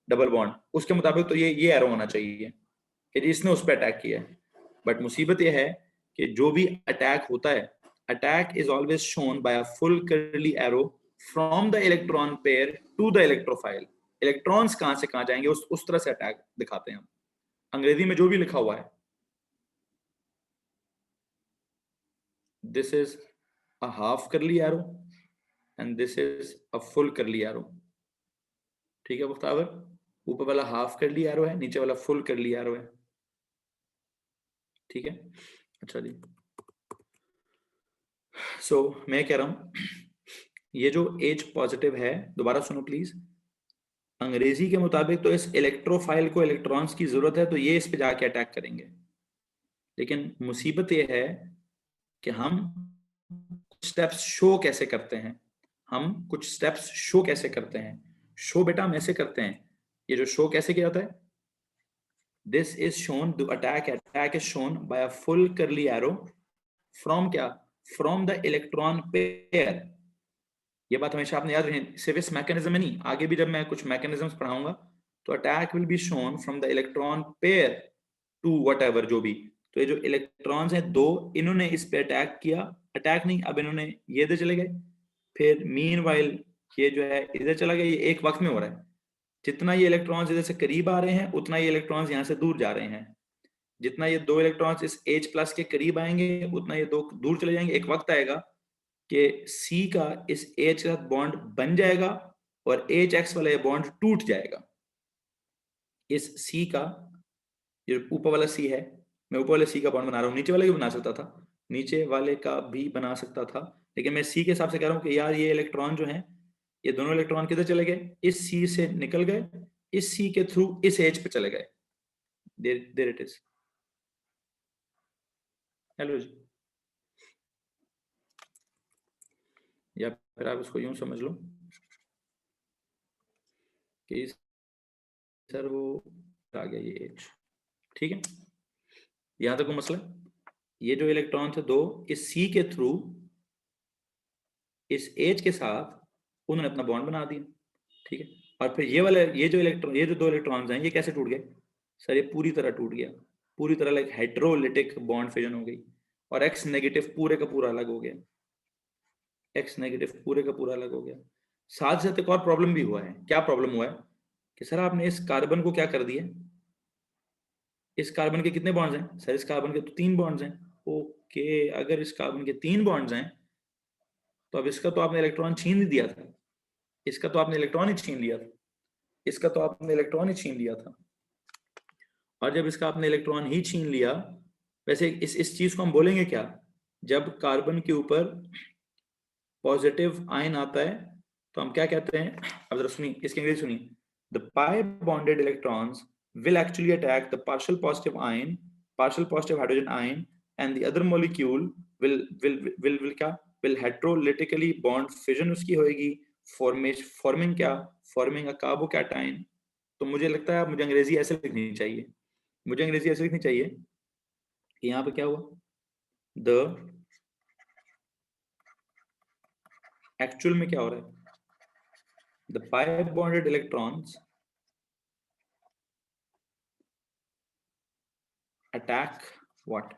double bond, उसके मुताबिक तो ये एरो होना चाहिए कि इसने उस पर अटैक किया है। बट मुसीबत ये है कि जो भी अटैक होता है, attack is always shown by a full curly arrow from the electron pair to the electrophile. Electrons कहां से कहां जाएंगे उस तरह से अटैक दिखाते हैं हम। अंग्रेजी में जो भी लिखा हुआ है, this is a half curly arrow and this is a full curly arrow. ठीक है मुख्ताबर, ऊपर वाला हाफ कर्ली एरो है, नीचे वाला फुल कर्ली एरो है। ठीक है, अच्छा जी। सो मैं कह रहा हूं ये जो H पॉजिटिव है, दोबारा सुनो प्लीज, अंग्रेजी के मुताबिक तो इस इलेक्ट्रोफाइल को इलेक्ट्रॉन्स की जरूरत है, तो ये इस पे जाके अटैक करेंगे। लेकिन मुसीबत ये है कि हम स्टेप्स शो कैसे करते हैं, हम कुछ स्टेप्स शो कैसे करते हैं। शो बेटा हम ऐसे करते हैं, ये जो शो कैसे किया जाता है, this is shown, the attack is shown by a full curly arrow from क्या, फ्रॉम द इलेक्ट्रॉन पेयर। ये बात हमेशा आपने याद रखनी, सिर्फ इस मैकेनिज्म में नहीं, आगे भी जब मैं कुछ मैकेनिज्म्स पढ़ाऊंगा तो attack will be shown from the electron pair to whatever, जो भी। तो ये जो इलेक्ट्रॉन्स हैं दो, इन्होंने इस पे अटैक किया, अटैक नहीं, अब इन्होंने ये इधर चले गए, फिर मीनवाइल ये जो है इधर चला गया। ये एक वक्त में हो रहा है, जितना ये इलेक्ट्रॉन्स इधर से करीब आ रहे हैं उतना ये इलेक्ट्रॉन्स यहाँ से दूर जा रहे हैं। जितना ये दो इलेक्ट्रॉन्स इस H प्लस के करीब आएंगे उतना ये दो दूर चले जाएंगे। एक वक्त आएगा कि C का इस H का बॉन्ड बन जाएगा और HX वाला ये बॉन्ड टूट जाएगा। इस C का, ये ऊपर वाला C है, मैं ऊपर वाले C का बॉन्ड बना रहा हूँ, नीचे वाले भी बना सकता था, नीचे वाले का भी बना सकता था, लेकिन मैं C के हिसाब से कह रहा हूँ कि यार ये इलेक्ट्रॉन जो है, ये दोनों इलेक्ट्रॉन किधर चले गए, इस C से निकल गए, इस C के थ्रू इस H पे चले गए। There it is. हेलो जी, या फिर आप इसको यूं समझ लो कि सर वो आ गया ये H। ठीक है, यहां तक कोई मसला? ये जो इलेक्ट्रॉन थे दो, इस C के थ्रू इस H के साथ उन्होंने अपना बॉन्ड बना दिया। ठीक है, और फिर ये वाले, ये जो इलेक्ट्रॉन, ये जो दो इलेक्ट्रॉन्स हैं, ये कैसे टूट गए सर? ये पूरी तरह टूट गया, पूरी तरह लाइक हेटेरोलिटिक बॉन्ड फिजन हो गई, और X नेगेटिव पूरे का पूरा अलग हो गया, X नेगेटिव पूरे का पूरा अलग हो गया। साथ साथ एक और प्रॉब्लम भी हुआ है। क्या प्रॉब्लम हुआ है कि सर आपने इस कार्बन को क्या कर दिया, इस कार्बन के कितने बॉन्ड्स हैं सर? इस कार्बन के तो 3 बॉन्ड्स हैं। ओके, अगर इस कार्बन के 3 बॉन्ड्स हैं तो अब इसका तो आपने इलेक्ट्रॉन छीन ही दिया था, इसका तो आपने इलेक्ट्रॉन ही छीन लिया था, इसका तो आपने इलेक्ट्रॉन ही छीन लिया था। और जब इसका आपने इलेक्ट्रॉन ही छीन लिया, वैसे इस चीज को हम बोलेंगे क्या, जब कार्बन के ऊपर पॉजिटिव आयन आता है तो हम क्या कहते हैं? अब जरा सुनिए, इसकी अंग्रेजी सुनिए। The pi bonded electrons will actually attack the partial positive ion, partial positive hydrogen ion, and the other molecule will क्या, will heterolytically bond fission उसकी होएगी, forming क्या, forming a carbocation। तो मुझे लगता है मुझे अंग्रेजी ऐसे लिखनी चाहिए, मुझे अंग्रेजी ऐसे लिखनी चाहिए कि यहाँ पे क्या हुआ, द एक्चुअल में क्या हो रहा है, the pi bonded electrons attack what,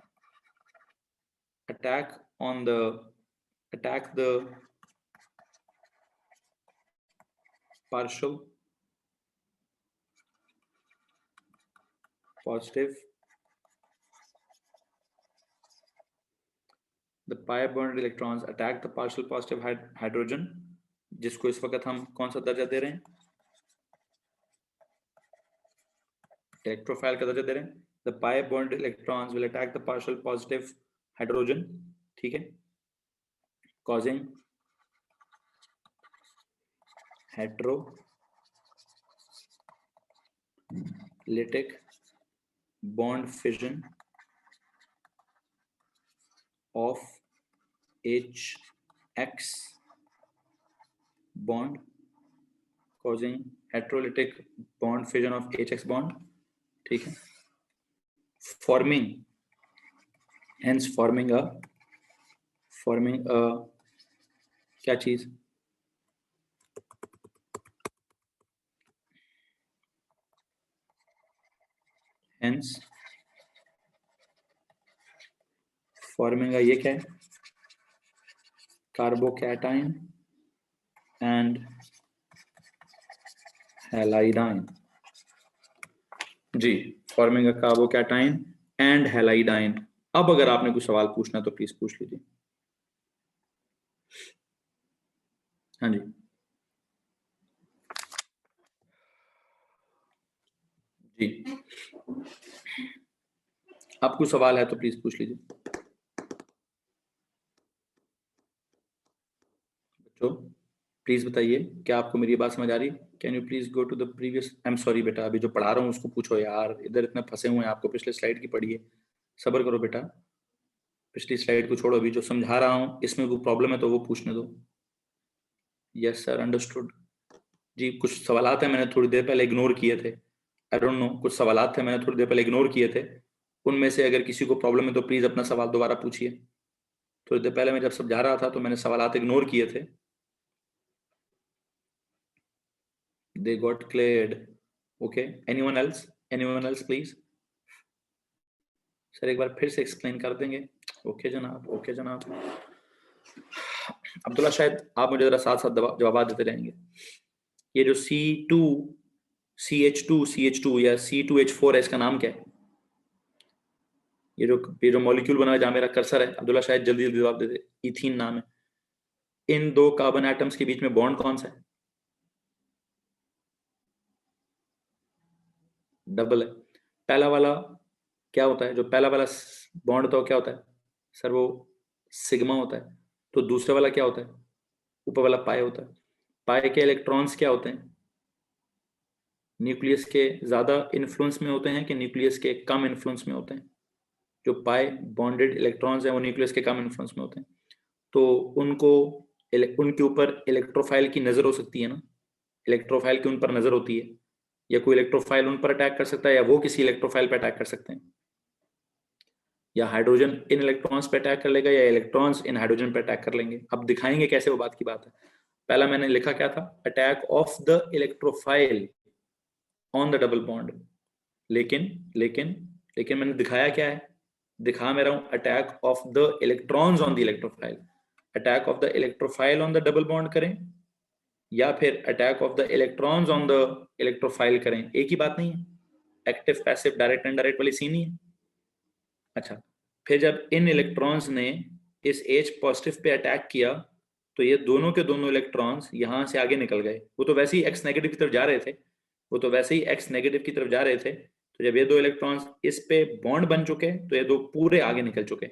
attack on the, attack the partial positive, the pi bonded electrons attack the partial positive hydrogen, जिसको इस वक्त हम कौन सा दर्जा दे रहे हैं, इलेक्ट्रोफाइल का दर्जा दे रहे हैं। the pi bonded electrons will attack the partial positive hydrogen, ठीक है, causing heterolytic bond fission of HX bond, causing heterolytic bond fission of HX bond, ठीक है, forming, hence forming a क्या चीज, hence फॉर्मेंगा ये क्या है? Carbocation and halide ion. जी, forming a carbocation and halide ion. अब अगर आपने कुछ सवाल पूछना तो प्लीज पूछ लीजिए। हाँ जी जी, आप कुछ सवाल है तो प्लीज पूछ लीजिए बच्चों। प्लीज बताइए, क्या आपको मेरी बात समझ आ रही? Can you please go to the previous. I am sorry बेटा, अभी जो पढ़ा रहा हूँ उसको पूछो यार, इधर इतना फंसे हुए हैं, आपको पिछले स्लाइड की पढ़ी है। सब्र करो बेटा, पिछली स्लाइड को छोड़ो, अभी जो समझा रहा हूँ इसमें वो प्रॉब्लम है तो वो पूछने दो। Yes sir, understood. जी, कुछ सवालात हैं मैंने थोड़ी देर पहले इग्नोर किए थे। आई डोंट नो, कुछ सवालात थे मैंने थोड़ी देर पहले इग्नोर किए थे। उनमें से अगर किसी को प्रॉब्लम है तो प्लीज अपना सवाल दोबारा पूछिए। थोड़ी देर पहले मैं जब समझा रहा था तो मैंने सवालात इग्नोर किए थे। They got cleared. Okay, anyone else please. Sir एक बार फिर से एक्सप्लेन कर देंगे? ओके जनाब, ओके जनाब। अब्दुल्ला, शायद आप मुझे जरा साथ साथ जवाब देते रहेंगे। ये जो C2 CH2 या C2H4 है, इसका नाम क्या है? ये जो मॉलिक्यूल बना है जहां मेरा कर्सर है, अब्दुल्ला शायद जल्दी जल्दी जवाब दे दे। इथीन नाम है। इन दो कार्बन एटम्स के बीच में बॉन्ड कौन सा है? डबल है। पहला वाला क्या होता है? जो पहला वाला बॉन्ड होता है वो क्या होता है सर? वो सिग्मा होता है। तो दूसरा वाला क्या होता है? ऊपर वाला पाई होता है। पाई के इलेक्ट्रॉन्स क्या होते हैं? न्यूक्लियस के ज्यादा इन्फ्लुएंस में होते हैं कि न्यूक्लियस के कम इन्फ्लुएंस में होते हैं? जो पाई बॉन्डेड इलेक्ट्रॉन्स हैं वो न्यूक्लियस के कम इन्फ्लुएंस में होते हैं। तो उनको उनके ऊपर इलेक्ट्रोफाइल की नजर हो सकती है ना? इलेक्ट्रोफाइल की उन पर नजर होती है, या कोई इलेक्ट्रोफाइल उन पर अटैक कर सकता है या वो किसी इलेक्ट्रोफाइल पर अटैक कर सकते हैं। या हाइड्रोजन इन इलेक्ट्रॉन्स पे अटैक कर लेगा या इलेक्ट्रॉन्स इन हाइड्रोजन पे अटैक कर लेंगे। अब दिखाएंगे कैसे, वो बात की बात है। पहला मैंने लिखा क्या था? Attack of the electrophile on the double bond. लेकिन लेकिन लेकिन मैंने दिखाया क्या है? दिखा मैं रहा हूं attack of the electrons on the electrophile. Attack of the electrophile on the double bond करें या फिर attack of the electrons on the electrophile करें, एक ही बात नहीं है। एक्टिव पैसिव डायरेक्ट इनडायरेक्ट वाली सीन ही है। अच्छा, फिर जब इन इलेक्ट्रॉन्स ने इस H पॉजिटिव पे अटैक किया तो ये दोनों के दोनों इलेक्ट्रॉन्स यहां से आगे निकल गए। वो तो वैसे ही X नेगेटिव की तरफ जा रहे थे, वो तो वैसे ही X नेगेटिव की तरफ जा रहे थे। तो जब ये दो इलेक्ट्रॉन्स इस पे बॉन्ड बन चुके तो ये दो पूरे आगे निकल चुके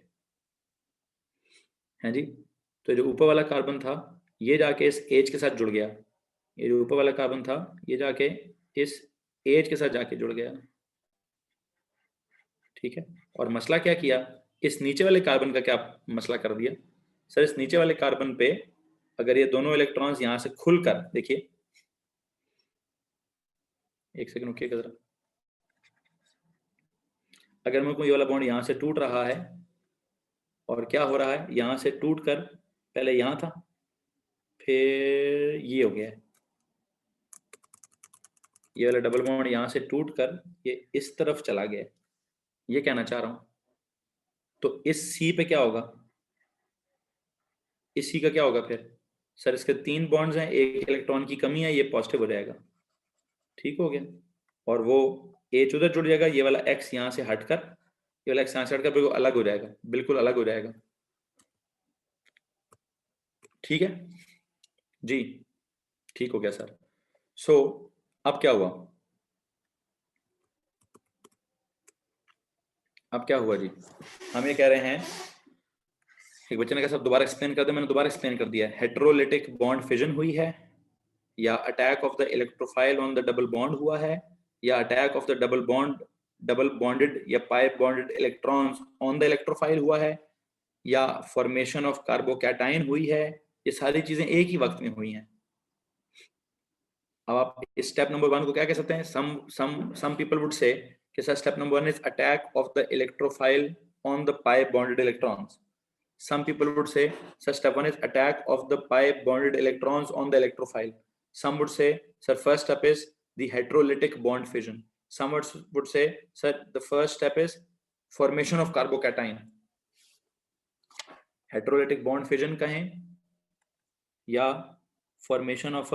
हैं जी। तो जो ऊपर वाला कार्बन था ये जाके इस H के साथ जुड़ गया। ये जो ऊपर वाला कार्बन था ये जाके इस H के साथ जाके जुड़ गया। ठीक है, और मसला क्या किया? इस नीचे वाले कार्बन का क्या मसला कर दिया सर? इस नीचे वाले कार्बन पे अगर ये दोनों इलेक्ट्रॉन्स यहां से खुलकर, देखिए एक सेकंड रुकिए जरा, अगर मेरे को ये वाला बॉन्ड यहां से टूट रहा है और क्या हो रहा है, यहां से टूट कर पहले यहां था फिर ये हो गया है, ये वाला डबल बॉन्ड यहां से टूट कर ये इस तरफ चला गया। ये कहना चाह रहा हूं। तो इस सी पे क्या होगा? इस सी का क्या होगा फिर? सर इसके 3 बॉन्ड्स हैं, एक इलेक्ट्रॉन की कमी है, ये पॉजिटिव हो जाएगा। ठीक हो गया। और वो H उधर जुड़ जाएगा, ये वाला X यहाँ से हटकर, ये वाला X यहाँ से हटकर बिल्कुल अलग हो जाएगा, बिल्कुल अलग हो जाएगा। ठीक है जी, ठीक हो गया सर। सो अब क्या हुआ? अब क्या हुआ जी? हम ये कह रहे हैं, एक बच्चे ने कहा सब दोबारा एक्सप्लेन कर दे। मैंने दोबारा एक्सप्लेन कर दिया। हेट्रोलिटिक बॉन्ड फिजन हुई है, या attack of the electrophile on the double bond हुआ है, या attack of the double bonded या pi bonded electrons on the electrophile हुआ है, या फॉर्मेशन ऑफ कार्बोकैटाइन हुई है। ये सारी चीजें एक ही वक्त में हुई हैं। अब आप स्टेप नंबर 1 को क्या कह सकते हैं? सम पीपल वुड से कि sir step number 1 is attack of the electrophile on the pipe bonded electrons. Some people would say, sir, step 1 is attack of the pi bonded electrons on the electrophile. Some would say, sir, first step is the heterolytic bond fission. Some would say, sir, the first step is formation of carbocation. Heterolytic bond fission कहें या formation of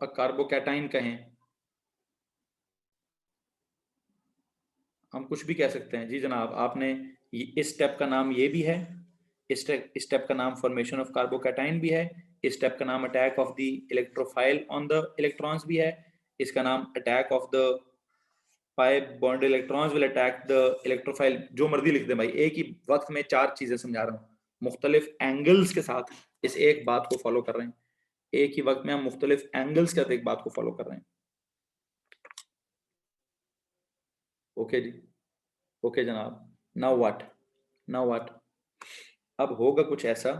a carbocation कहें, हम कुछ भी कह सकते हैं। जी जनाब, आपने इस स्टेप का नाम ये भी है, इस स्टेप का नाम फॉर्मेशन ऑफ कार्बोकैटाइन भी है, इस स्टेप का नाम attack of the electrophile on the electrons भी है, इसका नाम attack of the pi bond electrons will attack the electrophile. जो मर्जी लिख दे भाई, एक ही वक्त में 4 चीजें समझा रहा हूँ, मुख्तलिफ एंगल्स के साथ इस एक बात को फॉलो कर रहे हैं, एक ही वक्त में हम मुख्तलिफ एंगल्स के साथ एक बात को फॉलो कर रहे हैं। ओके जी, ओके जनाब। नाउ व्हाट, अब होगा कुछ ऐसा,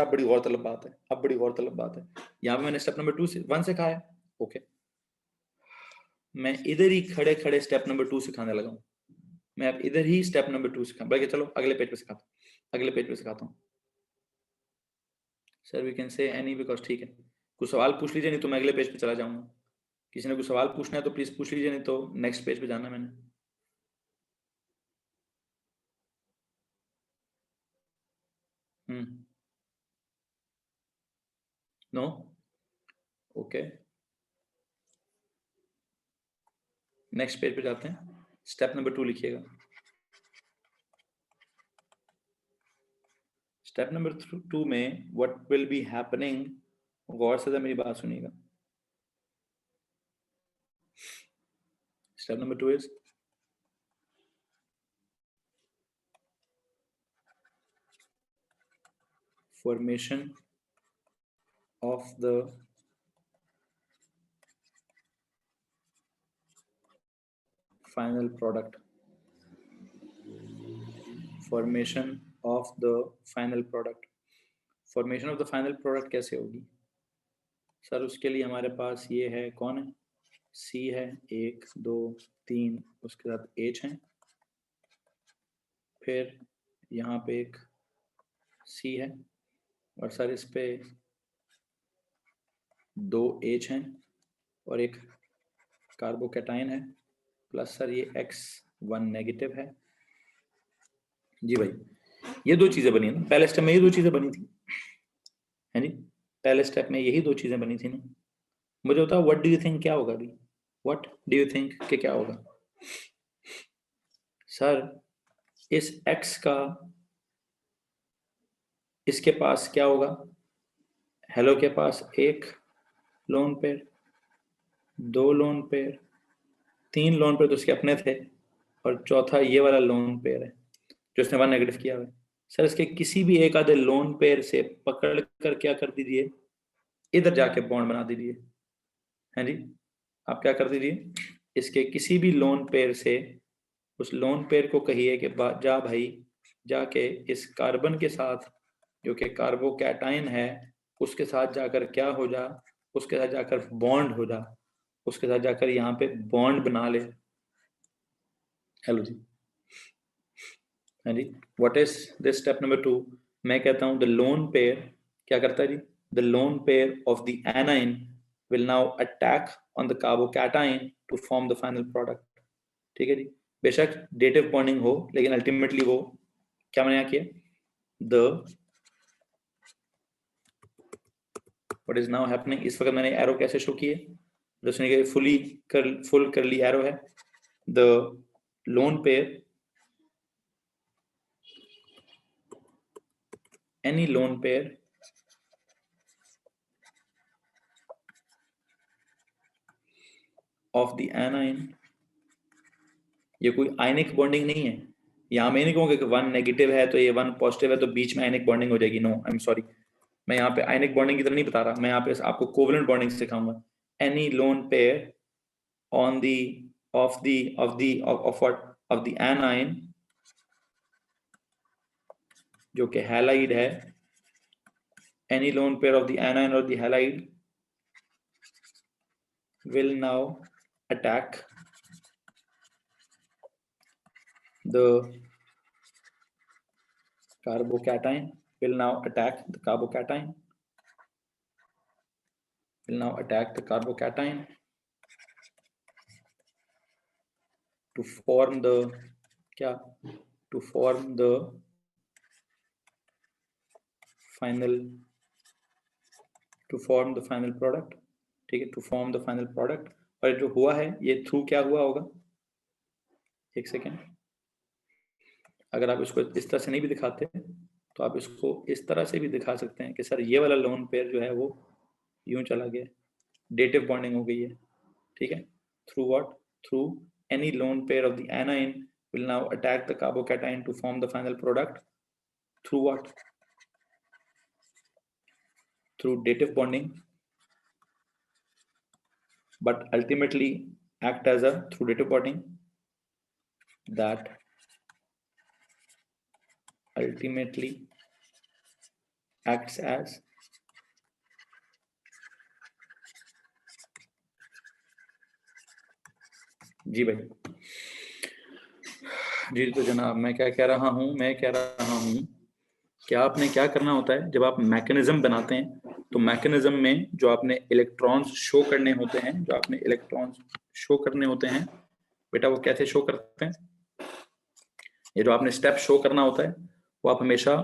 बड़ी गौरतलब बात है, अब बड़ी गौरतलब बात है। यहाँ पे मैंने स्टेप नंबर 2 से 1 सिखाया है, ओके, मैं इधर ही खड़े खड़े स्टेप नंबर 2 सिखाने लगा हूँ। मैं अब इधर ही स्टेप नंबर 2 सिखा, बल्कि चलो अगले पेज पे सिखाता हूँ, अगले पेज पे सिखाता हूँ। Sir we can say any because, ठीक है, कुछ सवाल पूछ लीजिए, नहीं तो मैं अगले पेज पे चला जाऊंगा। किसी ने कुछ सवाल पूछना है तो प्लीज पूछ लीजिए, नहीं तो नेक्स्ट पेज पे जाना है मैंने। नो, ओके, नेक्स्ट पेज पे जाते हैं। स्टेप नंबर 2 लिखिएगा। स्टेप नंबर 2 में व्हाट विल बी हैपनिंग, गौर से मेरी बात सुनिएगा। Step number 2 is formation of the final product, formation of the final product। formation of the final product कैसे होगी सर? उसके लिए हमारे पास ये है, कौन है, सी है, 1 2 3, उसके साथ एच है, फिर यहाँ पे एक सी है, और सर इस पे 2 एच हैं, और एक कार्बोकैटाइन है, प्लस सर ये X1 नेगेटिव है। जी भाई, ये 2 चीजें बनी ना पहले स्टेप में, ये 2 चीजें बनी थी, है जी, पहले स्टेप में यही 2 चीजें बनी थी ना। मुझे बताओ व्हाट डू यू थिंक क्या होगा अभी, व्हाट डू यू थिंक कि क्या होगा? सर इस X का इसके पास क्या होगा? हेलो के पास 1 lone pair, 2 lone pair, 3 lone pair तो उसके अपने थे, और चौथा ये वाला लोन पेयर है जो उसने 1 नेगेटिव किया हुआ है। सर इसके किसी भी एक आधे लोन पेयर से पकड़ कर क्या कर दीजिए, इधर जाके बॉन्ड बना दीजिए, है जी। आप क्या कर दीजिए, इसके किसी भी लोन पेयर से उस लोन पेयर को कहिए कि जा भाई, जाके इस कार्बन के साथ जो कि कार्बोकैटाइन है उसके साथ जाकर क्या हो जा, उसके साथ जाकर बॉन्ड हो जा, उसके साथ जाकर यहाँ पे बॉन्ड बना ले। हेलो जी, हाँ जी, what is this step number 2? मैं कहता हूँ द लोन पेयर क्या करता है जी, the lone pair of the anion will now attack on the carbocation to form the final product. ठीक है जी, बेशक डेटिव बॉन्डिंग हो, लेकिन अल्टीमेटली वो क्या मैंने यहाँ किया, the what is now happening, इस वक्त मैंने एरो कैसे शो किए, जिसमें फुल करली एरो है, the lone pair, any lone pair of the anion, ये कोई आयनिक बॉन्डिंग नहीं है, यहाँ मैं नहीं कहूँगा कि 1 नेगेटिव है तो ये 1 पॉजिटिव है तो बीच में आयनिक बॉन्डिंग हो जाएगी, नो आई एम सॉरी, मैं यहाँ पे आयनिक बॉन्डिंग की तरह नहीं बता रहा, मैं यहाँ पे आपको कोवलेंट बॉन्डिंग सिखाऊंगा। Any lone pair on the of the A9 जो कि हैलाइड है, any lone pair of the anion or the halide will now attack the carbocation, will now attack the carbocation will now attack the carbocation to form the क्या to form the final product, ठीक है, to form the final product। और जो हुआ है ये through क्या हुआ होगा, एक सेकेंड, अगर आप इसको इस तरह से नहीं भी दिखाते तो आप इसको इस तरह से भी दिखा सकते हैं कि सर ये वाला लोन पेयर जो है वो यूं चला गया, डेटिव बॉन्डिंग हो गई है, ठीक है। Through what, through any lone pair of the anion will now attack the carbocation to form the final product through what, through dative bonding, but ultimately act as a through dative bonding that ultimately acts as जी भाई जी। तो जनाब मैं क्या कह रहा हूं, मैं कह रहा हूं कि आपने क्या करना होता है जब आप मैकेनिज्म बनाते हैं, तो मैकेनिज्म में जो आपने इलेक्ट्रॉन्स शो करने होते हैं, जो आपने इलेक्ट्रॉन्स शो करने होते हैं बेटा, वो कैसे शो करते हैं, ये जो आपने स्टेप शो करना होता है वो आप हमेशा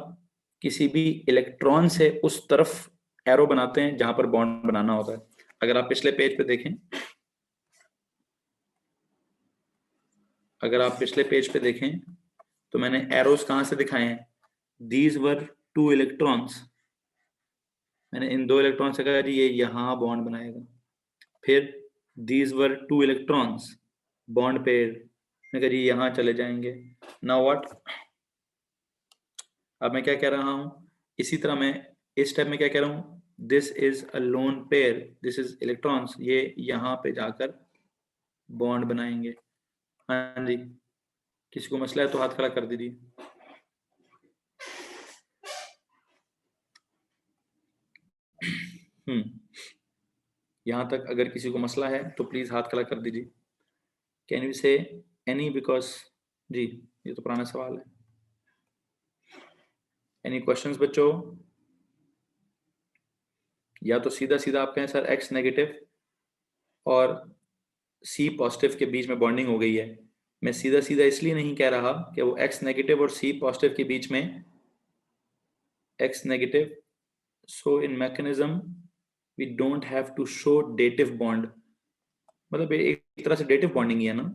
किसी भी इलेक्ट्रॉन से उस तरफ एरो बनाते हैं जहां पर बॉन्ड बनाना होता है। अगर आप पिछले पेज पे देखें, अगर आप पिछले पेज पे देखें तो मैंने एरोस कहां से दिखाए हैं, दीज वर टू इलेक्ट्रॉन्स, मैंने इन दो इलेक्ट्रॉन से कहा जी ये यहां बॉन्ड बनाएगा, फिर these were two electrons bond pair, मैं कहा जी यहां चले जाएंगे। नाउ व्हाट, अब मैं क्या कह रहा हूं, इसी तरह मैं इस स्टेप में क्या कह रहा हूं, this is a lone pair, this is electrons, ये यहां पे जाकर बॉन्ड बनाएंगे। हाँ जी, किसी को मसला है तो हाथ खड़ा कर दीजिए। यहां तक अगर किसी को मसला है तो प्लीज हाथ खड़ा कर दीजिए। कैन यू से एनी, बिकॉज जी ये तो पुराना सवाल है। एनी क्वेश्चंस बच्चों, या तो सीधा सीधा आप कहें सर एक्स नेगेटिव और सी पॉजिटिव के बीच में बॉन्डिंग हो गई है। मैं सीधा सीधा इसलिए नहीं कह रहा कि वो एक्स नेगेटिव और सी पॉजिटिव के बीच में X negative, so in mechanism we don't have to show dative bond, मतलब एक तरह से डेटिव बॉन्डिंग ही है ना,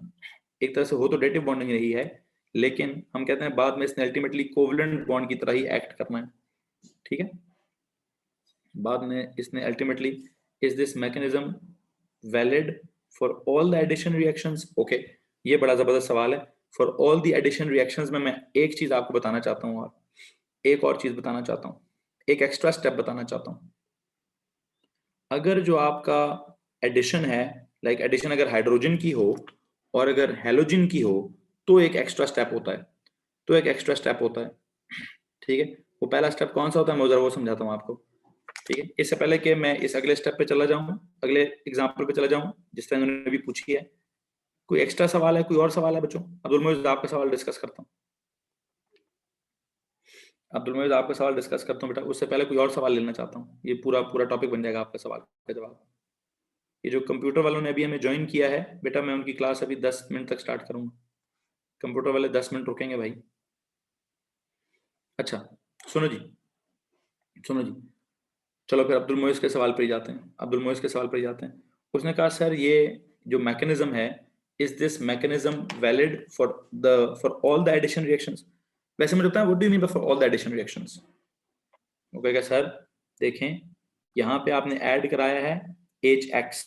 एक तरह से हो तो डेटिव बॉन्डिंग रही है, लेकिन हम कहते हैं बाद में इसने अल्टीमेटली कोवलेंट बॉन्ड की तरह ही एक्ट करना है, ठीक है। बाद में इसने ultimately, is this mechanism valid for all the addition reactions, okay, ये बड़ा जबरदस्त सवाल है। For all the addition reactions में मैं एक चीज आपको बताना चाहता हूँ, और एक और चीज बताना चाहता हूँ, एक एक्स्ट्रा स्टेप बताना चाहता हूँ। अगर जो आपका एडिशन है, लाइक एडिशन अगर हाइड्रोजन की हो और अगर हेलोजन की हो, तो एक एक्स्ट्रा स्टेप होता है, तो एक एक्स्ट्रा स्टेप होता है, ठीक है। वो पहला स्टेप कौन सा होता है मैं जरा वो समझाता हूँ आपको, ठीक है। इससे पहले कि मैं इस अगले स्टेप पे चला जाऊं, अगले एग्जांपल पे चला जाऊं जिस तरह उन्होंने भी पूछी है, कोई एक्स्ट्रा सवाल है, कोई और सवाल है बच्चों? अब्दुल मोइज आपका सवाल डिस्कस करता हूँ, अब्दुल मोइज आपका सवाल डिस्कस करता हूँ बेटा, उससे पहले कोई और सवाल लेना चाहता हूँ, ये पूरा पूरा टॉपिक बन जाएगा आपका सवाल का जवाब। ये जो कंप्यूटर वालों ने अभी हमें ज्वाइन किया है बेटा, मैं उनकी क्लास अभी 10 मिनट तक स्टार्ट करूंगा, कंप्यूटर वाले 10 मिनट रुकेंगे भाई। अच्छा सुनो जी, सुनो जी, चलो फिर अब्दुल मोइज के सवाल पर ही जाते हैं, अब्दुल मोइज के सवाल पर ही जाते हैं। उसने कहा सर ये जो मैकेनिज्म है, is this mechanism valid for all the addition reactions? वैसे मुझे बताया what do you mean by for all the addition reactions? वो कहेगा सर देखें यहाँ पे आपने ऐड कराया है HX,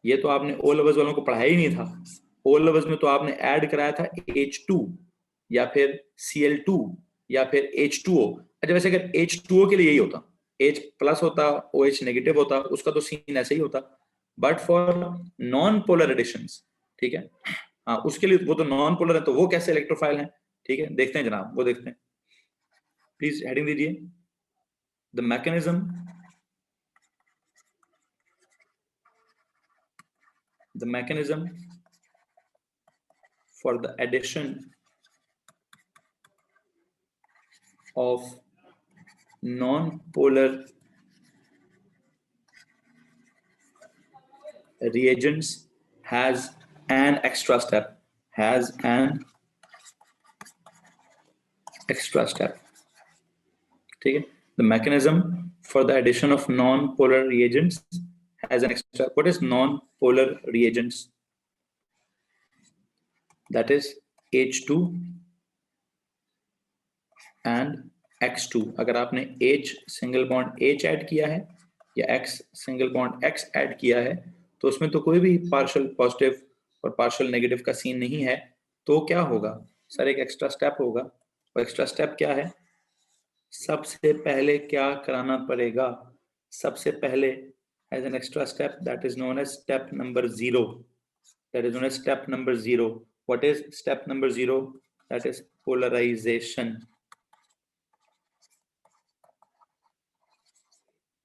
ये तो आपने ओ लेवल्स वालों को पढ़ाया ही नहीं था, ओ लेवल्स में तो आपने ऐड कराया था H2 या फिर Cl2 या फिर H2O। अच्छा वैसे अगर H2O के लिए यही होता, H प्लस होता, OH नेगेटिव होता, उसका तो सीन ऐसे ही होता, but for non polar additions, ठीक है, हाँ उसके लिए वो तो नॉन पोलर है, तो वो कैसे इलेक्ट्रोफाइल है, ठीक है, देखते हैं जनाब, वो देखते हैं, प्लीज हेडिंग दीजिए, the mechanism, the mechanism for the addition of non-polar reagents has an extra step, has an extra step. ठीक है, the mechanism for the addition of non-polar reagents has an extra. What is non-polar reagents? That is H2 and X2. अगर आपने H single bond H add किया है या X single bond X add किया है तो उसमें तो कोई भी पार्शियल पॉजिटिव और पार्शियल नेगेटिव का सीन नहीं है, तो क्या होगा सर? एक एक्स्ट्रा स्टेप होगा। और एक्स्ट्रा स्टेप क्या है? सबसे पहले क्या कराना पड़ेगा? सबसे पहले as an extra step that is known as step number 0. That is known as step number 0. What is step number 0? That is polarization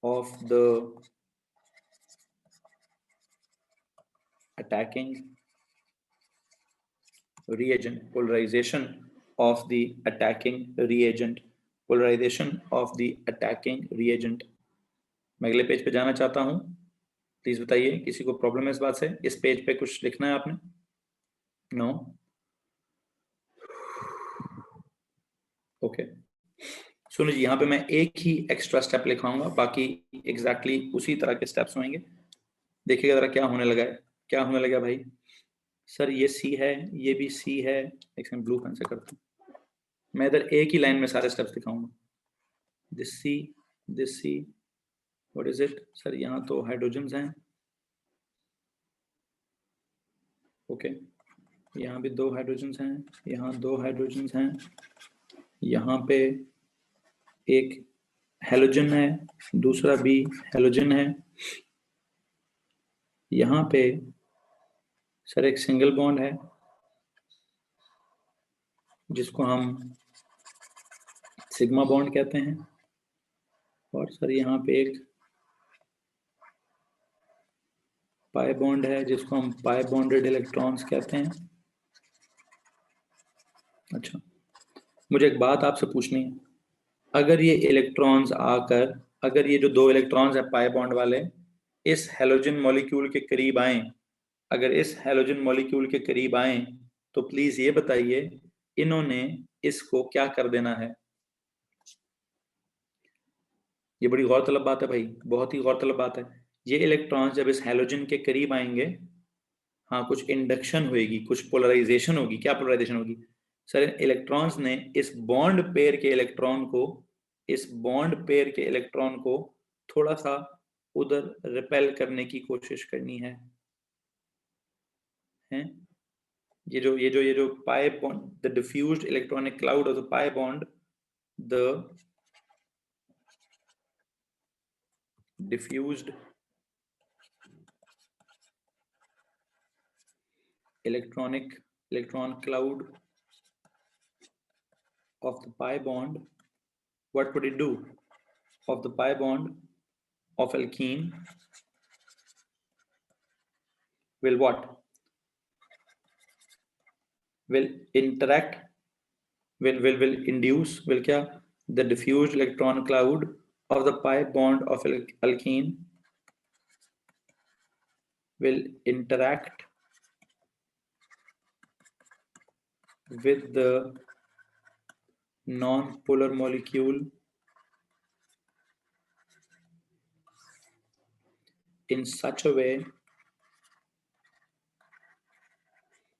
of the attacking reagent. Polarization of the attacking reagent. Polarization of the attacking reagent. मैं अगले page पे जाना चाहता हूं, please बताइए किसी को problem है इस बात से? इस पेज पे कुछ लिखना है आपने? नो? ओके, सुनिए, यहाँ पे मैं एक ही एक्स्ट्रा स्टेप लिखाऊंगा, बाकी एग्जैक्टली उसी तरह के स्टेप्स होंगे। देखिएगा जरा क्या होने लगा है। क्या होने लगा भाई? सर ये सी है, ये भी सी है। एक सेकंड, ब्लू पेन से करता हूँ। मैं इधर एक ही लाइन में सारे स्टेप्स दिखाऊंगा। This C, this C, what is it? Sir यहाँ तो हाइड्रोजन्स हैं। ओके, यहाँ भी 2 हाइड्रोजन्स हैं, यहाँ 2 हाइड्रोजन्स हैं, यहाँ पे एक हेलोजन है, दूसरा भी हेलोजन है, यहाँ पे सर एक सिंगल बॉन्ड है जिसको हम सिग्मा बॉन्ड कहते हैं, और सर यहाँ पे एक पाई बॉन्ड है जिसको हम पाई बॉन्डेड इलेक्ट्रॉन्स कहते हैं। अच्छा, मुझे एक बात आपसे पूछनी है। अगर ये इलेक्ट्रॉन्स आकर, अगर ये जो 2 इलेक्ट्रॉन्स है पाई बॉन्ड वाले इस हेलोजन मॉलिक्यूल के करीब आए, अगर इस हेलोजन मॉलिक्यूल के करीब आए तो प्लीज ये बताइए इन्होंने इसको क्या कर देना है? ये बड़ी गौरतलब बात है भाई, बहुत ही गौरतलब बात है। ये इलेक्ट्रॉन्स जब इस हेलोजन के करीब आएंगे, हाँ, कुछ इंडक्शन होगी, कुछ पोलराइजेशन होगी। क्या पोलराइजेशन होगी? सर इलेक्ट्रॉन्स ने इस बॉन्ड पेयर के इलेक्ट्रॉन को, इस बॉन्ड पेयर के इलेक्ट्रॉन को थोड़ा सा उधर रिपेल करने की कोशिश करनी है, हैं? ये जो pi bond, the diffused electronic cloud of the pi bond, the diffused electron cloud of the pi bond, what would it do? Of the pi bond of alkene will what? Will interact, will induce, will kya? The diffused electron cloud of the pi bond of alkene will interact with the non-polar molecule in such a way,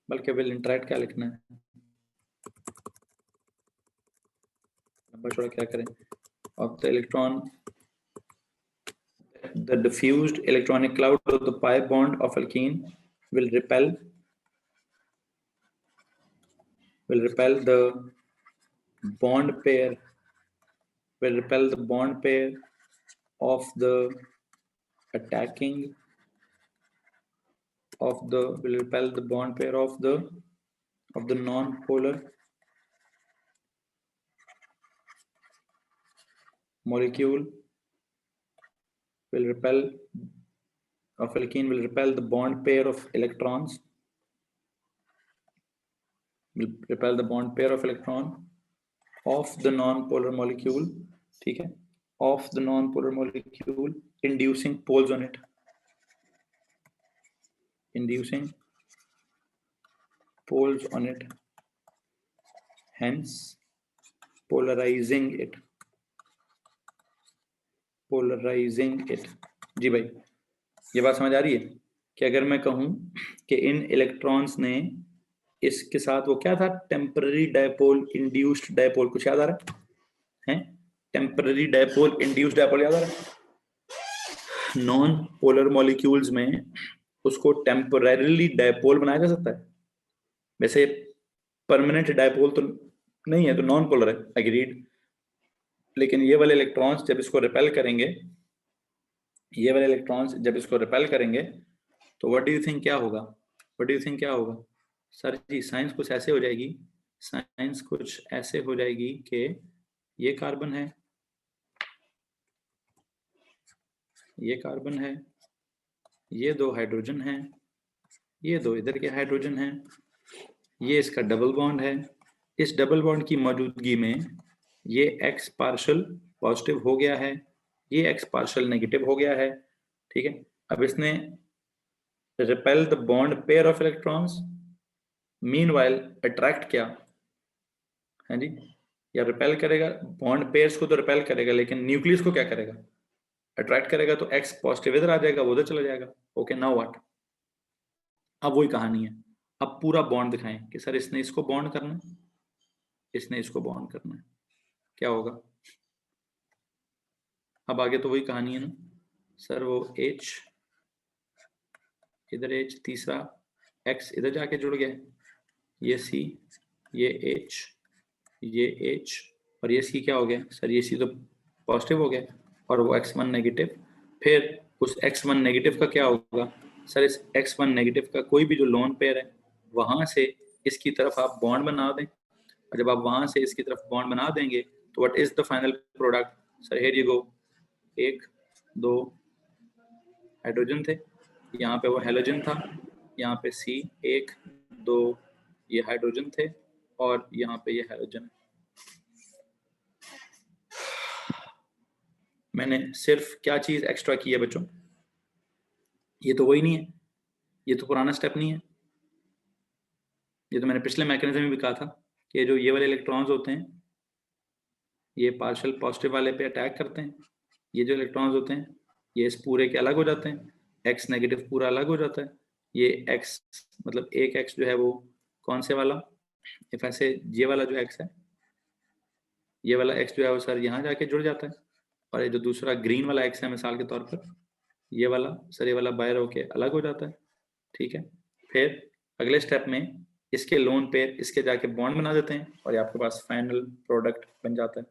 बल्कि will interact क्या लिखना है? Number छोड़ा क्या करें? Of the electron, the diffused electronic cloud of the pi bond of alkene will repel the bond pair, will repel the bond pair of the attacking of the, will repel the bond pair of the non-polar molecule, will repel, of alkene will repel the bond pair of electrons, will repel the bond pair of electron of the non-polar molecule, ठीक है, of the non-polar molecule, inducing poles on it. inducing poles on it, hence polarizing it. जी भाई, ये बात समझ आ रही है कि अगर मैं कहूं कि इन इलेक्ट्रॉन्स ने इसके साथ वो क्या था, टेम्पररी डायपोल इंड्यूस्ड डायपोल, कुछ याद आ रहा है? टेम्पररी डायपोल इंड्यूस्ड डायपोल याद आ रहा है? नॉन पोलर मॉलिक्यूल्स में उसको टेम्पररीली डायपोल बनाया जा सकता है। वैसे परमानेंट डायपोल तो नहीं है, तो नॉन पोलर है, एग्रीड। लेकिन ये वाले इलेक्ट्रॉन्स जब इसको रिपेल करेंगे, ये वाले इलेक्ट्रॉन्स जब इसको रिपेल करेंगे, तो व्हाट डू यू थिंक क्या होगा? व्हाट डू यू थिंक क्या होगा? सर जी साइंस कुछ ऐसे हो जाएगी, साइंस कुछ ऐसे हो जाएगी कि ये कार्बन है, ये कार्बन है, ये दो हाइड्रोजन है, ये दो इधर के हाइड्रोजन है, ये इसका डबल बॉन्ड है। इस डबल बॉन्ड की मौजूदगी में ये एक्स पार्शल पॉजिटिव हो गया है, ये एक्स पार्शल नेगेटिव हो गया है, ठीक है। अब इसने repel the bond pair of electrons, meanwhile attract किया है जी, या रिपेल करेगा। बॉन्ड पेयर्स को तो रिपेल करेगा, लेकिन न्यूक्लियस को क्या करेगा? अट्रैक्ट करेगा। तो एक्स पॉजिटिव इधर आ जाएगा, वो उधर चला जाएगा। Okay, now what? अब वही कहानी है। अब पूरा बॉन्ड दिखाएं कि सर इसने इसको बॉन्ड करना है, इसने इसको बॉन्ड करना है, क्या होगा? अब आगे तो वही कहानी है ना सर, वो H इधर, H तीसरा X इधर जाके जुड़ गया, ये C, ये H, ये H और ये C क्या हो गया सर? ये C तो पॉजिटिव हो गया और वो X1 नेगेटिव। फिर उस X1 नेगेटिव का क्या होगा सर? इस X1 नेगेटिव का कोई भी जो लोन पेयर है, वहां से इसकी तरफ आप बॉन्ड बना दें, और जब आप वहां से इसकी तरफ बॉन्ड बना देंगे तो what is the final product sir? Here you go, एक दो हाइड्रोजन थे, यहाँ पे वो हेलोजन था, यहाँ पे C एक दो ये हाइड्रोजन थे और यहाँ पे ये हेलोजन। मैंने सिर्फ क्या चीज एक्स्ट्रा की है बच्चों? ये तो वही नहीं है, ये तो पुराना स्टेप नहीं है। ये तो मैंने पिछले मैकेनिज्म में भी कहा था कि जो ये वाले इलेक्ट्रॉन्स होते हैं, ये पार्शियल पॉजिटिव वाले पे अटैक करते हैं। ये जो इलेक्ट्रॉन्स होते हैं, ये इस पूरे के अलग हो जाते हैं, एक्स नेगेटिव पूरा अलग हो जाता है। ये एक्स मतलब एक एक्स जो है वो कौन से वाला, इफ ऐसे ये वाला जो एक्स है, ये वाला एक्स जो है वो सर यहाँ जाके जुड़ जाता है, और ये जो दूसरा ग्रीन वाला एक्स है मिसाल के तौर पर, ये वाला सर, ये वाला बाहर होके अलग हो जाता है, ठीक है। फिर अगले स्टेप में इसके लोन पेयर इसके जाके बॉन्ड बना देते हैं और ये आपके पास फाइनल प्रोडक्ट बन जाता है,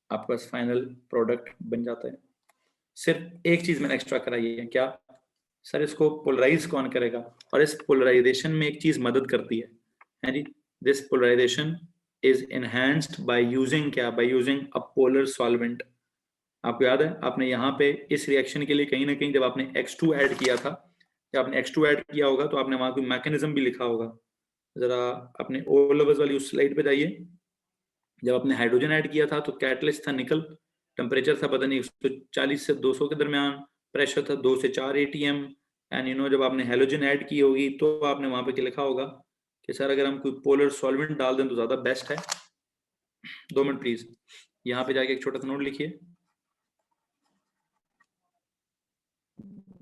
आपके पास फाइनल प्रोडक्ट बन जाता है। सिर्फ एक चीज मैंने एक्स्ट्रा कराई है, क्या सर? इसको पोलराइज कौन करेगा? और इस पोलराइजेशन में एक चीज मदद करती है जी, this polarization is enhanced by using क्या? By using a polar solvent. आपको याद है आपने यहाँ पे इस रिएक्शन के लिए कहीं ना कहीं जब आपने X2 ऐड किया था, जब आपने X2 ऐड किया होगा तो आपने वहां कोई मैकेनिज्म भी लिखा होगा। जरा अपने ओ लेवल्स वाली उस स्लाइड पे जाइए। जब आपने हाइड्रोजन ऐड किया था तो कैटलिस्ट था निकल, टेम्परेचर था पता नहीं 140 से 200 के दरमियान, प्रेशर था 2 से 4 ATM। एंड यू नो जब आपने हेलोजन ऐड की होगी तो आपने वहां पे लिखा होगा कि सर अगर हम कोई पोलर सॉल्वेंट डाल दें तो ज्यादा बेस्ट है। 2 मिनट प्लीज, यहाँ पे जाके एक छोटा सा नोट लिखिए,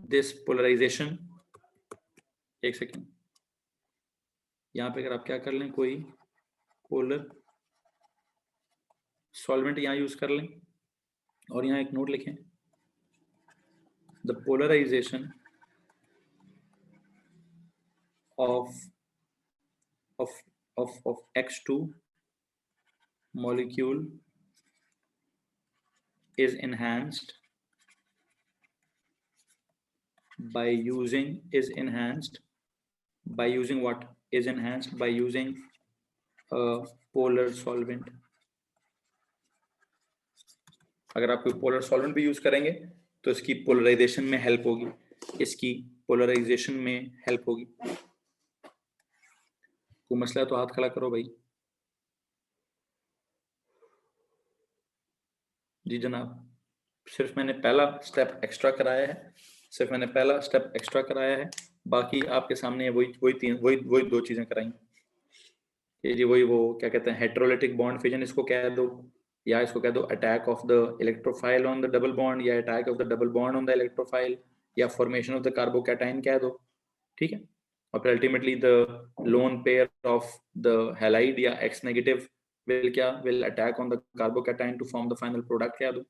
दिस पोलराइजेशन, एक सेकेंड, यहाँ पे अगर आप क्या कर लें, कोई पोलर सॉल्वेंट यहाँ यूज कर लें और यहाँ एक नोट लिखें, the polarization of X2 molecule is enhanced by using what? Is enhanced by using a polar solvent। अगर आप कोई पोलर सॉल्वेंट भी यूज करेंगे तो इसकी पोलराइजेशन में हेल्प होगी, इसकी पोलराइजेशन में हेल्प होगी। कोई मसला है तो हाथ खड़ा करो भाई। जी जनाब, सिर्फ मैंने पहला स्टेप एक्स्ट्रा कराया है, सिर्फ मैंने पहला स्टेप एक्स्ट्रा कराया है। बाकी आपके सामने वही दो चीजें कराई। ये जी वही वो क्या कहते हैं हेटेरोलिटिक बॉन्ड फिजन इसको कह दो, या इसको कह दो attack of the electrophile on the double bond, या attack of the double bond on the electrophile, या फॉर्मेशन ऑफ द कार्बोकैटायन कह दो, ठीक है। और फिर ultimately the lone pair of the halide या X negative will attack on the carbocation to form the final product कह दो।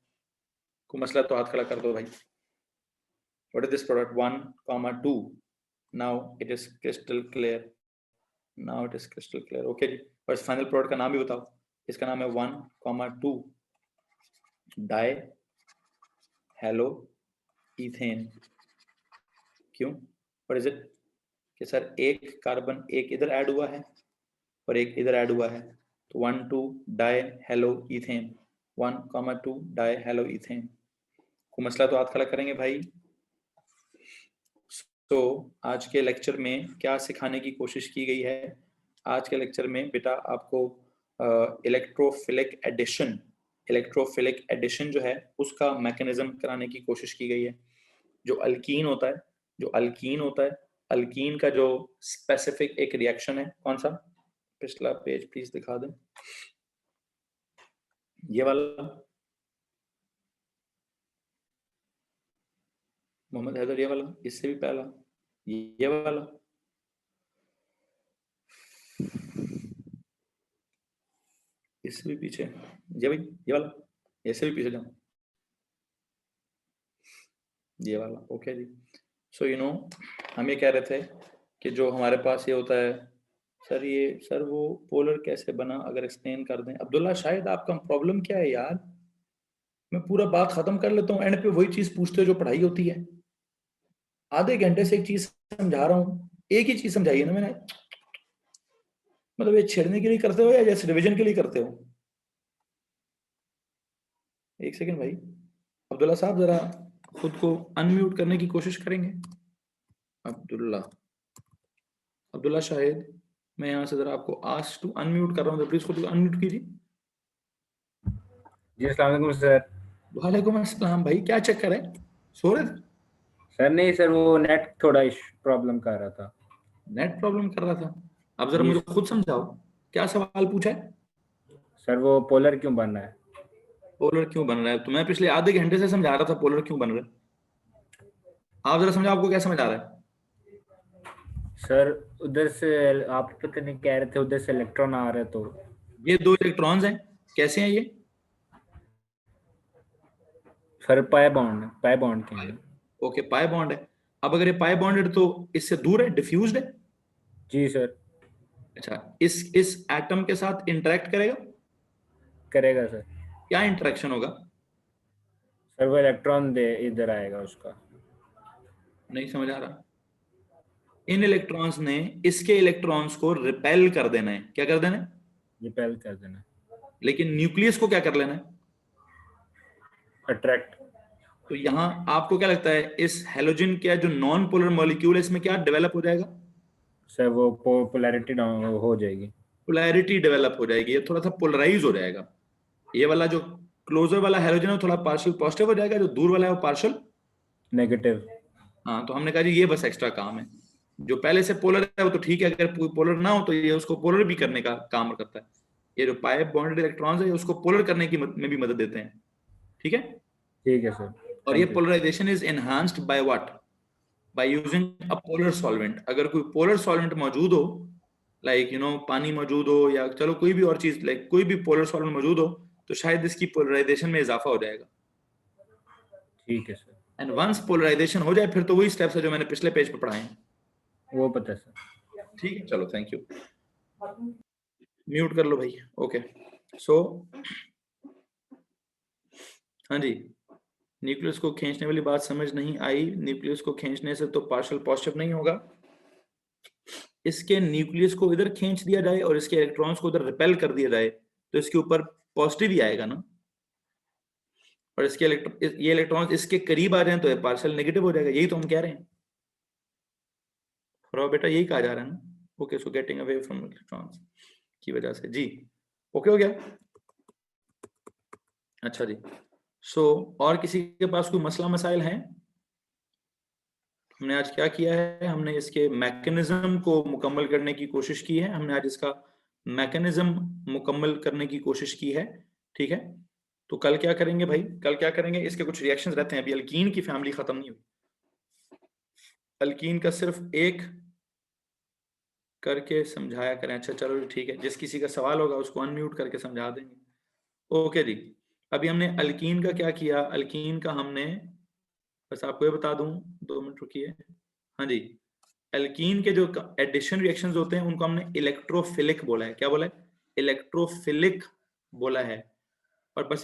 कोई मसला तो हाथ खड़ा कर दो भाई। What is this product 1, 2? Now it is crystal clear, now it is crystal clear, okay जी। और इस फाइनल प्रोडक्ट का नाम भी बताओ। इसका नाम है 1, 2 डाई हेलो इथेन। क्यों? What is it? कि सर एक कार्बन एक इधर ऐड हुआ है और एक इधर ऐड हुआ है, तो 1, 2 die hello ethane, 1, 2 die hello ethane. कोई मसला तो हाथ खड़ा करेंगे भाई। तो आज के लेक्चर में क्या सिखाने की कोशिश की गई है? आज के लेक्चर में बेटा आपको इलेक्ट्रोफिलिक एडिशन जो है उसका मैकेनिज्म कराने की कोशिश की गई है। जो अल्कीन होता है, अल्कीन का जो स्पेसिफिक एक रिएक्शन है, कौन सा? पिछला पेज प्लीज दिखा दें, ये वाला। मोहम्मद हैदर, ये वाला, इससे भी पहला ये वाला, इससे भी पीछे ये भाई, ये वाला, इससे भी पीछे जाओ, ये वाला, ओके जी। सो यू नो हम ये कह रहे थे कि जो हमारे पास ये होता है, सर वो पोलर कैसे बना, अगर एक्सप्लेन कर दें। अब्दुल्ला शायद आपका प्रॉब्लम क्या है यार? मैं पूरा बात खत्म कर लेता हूँ, एंड पे वही चीज पूछते हो जो पढ़ाई होती है। आधे घंटे से एक चीज समझा रहा हूँ, एक ही चीज समझाई है ना मैंने। मतलब ये छेड़ने के लिए करते हो या जैसे रिविजन के लिए करते हो? एक सेकंड भाई, अब्दुल्ला साहब जरा खुद को अनम्यूट करने की कोशिश करेंगे। अब्दुल्ला शाहिद, मैं यहाँ से जरा आपको आस्क टू अनम्यूट कर रहा हूँ, तो प्लीज खुद को अनम्यूट कीजिए। जी अस्सलाम वालेकुम सर। वालेकुम अस्सलाम भाई, क्या चक्कर है, सो रहे थे? सर नहीं सर, वो नेट थोड़ा प्रॉब्लम कर रहा था। नेट प्रॉब्लम कर रहा था? अब जरा जी मुझे खुद समझाओ, क्या सवाल पूछा है? सर, वो पोलर क्यों बन रहा है? पोलर क्यों बन रहा है? तो मैं पिछले आधे घंटे से समझा रहा था पोलर क्यों बन रहा है। आप जरा समझाओ, आपको क्या समझ आ रहा है? सर उधर से आप पता नहीं कह रहे थे, उधर से इलेक्ट्रॉन आ रहे तो। ये दो इलेक्ट्रॉन्स हैं, कैसे हैं ये? सर पाई बॉन्ड के हैं। ओके, पाई बॉन्ड है। अब अगर ये पाई बॉन्डेड तो इससे दूर है, डिफ्यूज्ड है। जी सर। अच्छा, इस एटम के साथ इंटरेक्ट करेगा? करेगा सर। क्या इंटरेक्शन होगा? सर वो इलेक्ट्रॉन दे इधर आएगा उसका। नहीं समझ आ रहा। इन इलेक्ट्रॉन्स ने इसके इलेक्ट्रॉन्स को रिपेल कर देना है। क्या कर देना है? रिपेल कर देना। लेकिन न्यूक्लियस को क्या कर लेना है? अट्रैक्ट। तो यहां आपको क्या लगता है, इस हेलोजन का जो नॉन पोलर मॉलिक्यूल है इसमें क्या डेवलप हो जाएगा? सर वो पोलैरिटी हो जाएगी। पोलैरिटी डेवलप हो जाएगी, ये थोड़ा सा पोलराइज हो जाएगा। ये वाला जो क्लोजर वाला हेलोजन है थोड़ा पार्शियल पॉजिटिव हो जाएगा, जो दूर वाला है वो पार्शियल नेगेटिव। हाँ। तो हमने कहा जी ये बस एक्स्ट्रा काम है। जो पहले से पोलर है वो तो ठीक है, अगर पोलर ना हो तो ये उसको पोलर भी करने का काम करता है। ये जो पाई बॉन्डेड इलेक्ट्रॉन्स है ये उसको पोलर करने की में भी मदद देते हैं, ठीक है। ठीक है सर। और ये thank you. Polarization is enhanced by what? By using a polar solvent. अगर कोई पोलर सॉल्वेंट मौजूद हो, लाइक यू नो पानी मौजूद हो, या चलो कोई भी और चीज, लाइक कोई भी पोलर सॉल्वेंट मौजूद हो, तो शायद इसकी पोलराइजेशन में इजाफा हो जाएगा। ठीक है सर। एंड वंस पोलराइजेशन हो जाए फिर तो वही स्टेप्स है जो मैंने पिछले पेज पे पढ़ाए हैं। वो पता है सर। ठीक है, चलो थैंक यू। म्यूट कर लो भाई, ओके। सो हाँ जी, न्यूक्लियस को खींचने वाली बात समझ नहीं आई। न्यूक्लियस को खींचने से तो पार्शियल पॉजिटिव नहीं होगा। इसके न्यूक्लियस को इधर खींच दिया जाए और इसके इलेक्ट्रॉन्स को इधर रिपेल कर दिया जाए तो इसके ऊपर पॉजिटिव ही आएगा ना। और इसके ये इलेक्ट्रॉन्स इसके करीब आ जाए तो ये पार्शियल नेगेटिव हो जाएगा। यही तो हम कह रहे हैं और बेटा, यही कहा जा रहा है ना। Okay, so getting away from electrons की वजह से जी। ओके हो गया? अच्छा जी। सो और किसी के पास कोई मसला मसाइल हैं? हमने आज क्या किया है, हमने इसके मैकेनिज्म को मुकम्मल करने की कोशिश की है। हमने आज इसका मैकेनिज्म मुकम्मल करने की कोशिश की है, ठीक है। तो कल क्या करेंगे भाई, कल क्या करेंगे, इसके कुछ रिएक्शंस रहते हैं। अभी अल्कीन की फैमिली खत्म नहीं हुई, अल्कीन का सिर्फ एक करके समझाया करें। अच्छा चलो ठीक है, जिस किसी का सवाल होगा उसको अनम्यूट करके समझा देंगे। ओके जी, अभी हमने अल्कीन का क्या किया, अल्कीन का हमने, बस आपको ये बता दूं, 2 मिनट रुकिए। हाँ जी, एल्कीन के जो एडिशन रिएक्शंस होते हैं उनको हमने इलेक्ट्रोफिलिक बोला है। क्या बोला है, इलेक्ट्रोफिलिक बोला है। और बस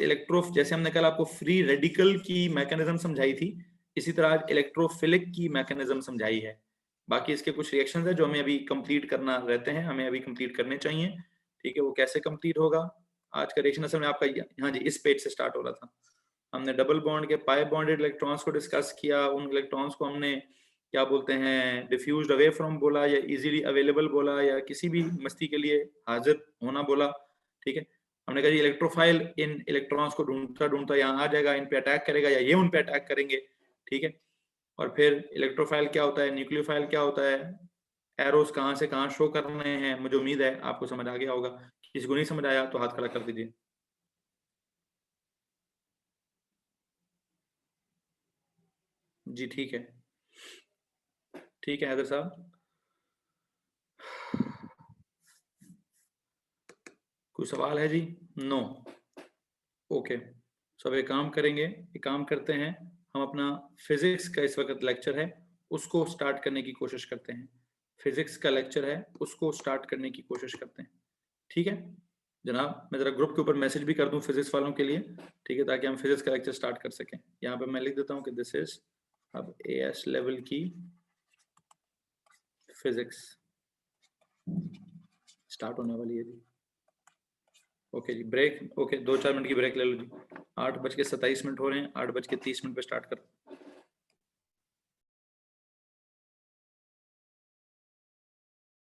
जैसे हमने कल आपको फ्री रेडिकल की मैकेनिज्म समझाई थी, इसी तरह आज इलेक्ट्रोफिलिक की मैकेनिज्म समझाई है। बाकी इसके कुछ रिएक्शंस है जो हमें अभी कंप्लीट करना रहते हैं, हमें अभी कंप्लीट करने चाहिए, ठीक है। वो कैसे कंप्लीट होगा, आज का रिएक्शन असल में आपका, हाँ जी, इस पेज से स्टार्ट हो रहा था। हमने डबल बॉन्ड के पाई बॉन्डेड इलेक्ट्रॉन्स को डिस्कस किया। उन इलेक्ट्रॉन्स को हमने क्या बोलते हैं, डिफ्यूज्ड अवे फ्रॉम बोला, या इजीली अवेलेबल बोला, या किसी भी मस्ती के लिए हाजिर होना बोला, ठीक है। हमने कहा इलेक्ट्रोफाइल इन इलेक्ट्रॉन्स को ढूंढता ढूंढता यहाँ आ जाएगा, इन पे अटैक करेगा, या ये उन पे अटैक करेंगे, ठीक है। और फिर इलेक्ट्रोफाइल क्या होता है, न्यूक्लियोफाइल क्या होता है, एरोस कहाँ से कहाँ शो करने हैं। मुझे उम्मीद है आपको समझ आ गया होगा। किसी को नहीं समझ आया तो हाथ खड़ा कर दीजिए। जी ठीक है, ठीक है हैदर साहब। कोई सवाल है जी? No, okay. सब एक काम करेंगे, एक काम करते हैं, हम अपना फिजिक्स का इस वक्त लेक्चर है उसको स्टार्ट करने की कोशिश करते हैं। फिजिक्स का लेक्चर है उसको स्टार्ट करने की कोशिश करते हैं, ठीक है जनाब। मैं जरा ग्रुप के ऊपर मैसेज भी कर दूं फिजिक्स वालों के लिए, ठीक है, ताकि हम फिजिक्स का लेक्चर स्टार्ट कर सकें। यहाँ पे मैं लिख देता हूँ कि दिस इज अब एएस लेवल की फिजिक्स स्टार्ट होने वाली है जी। ओके जी, ब्रेक, ओके 2-4 मिनट की ब्रेक ले लो जी। 8:27 हो रहे हैं, 8:30 पे स्टार्ट कर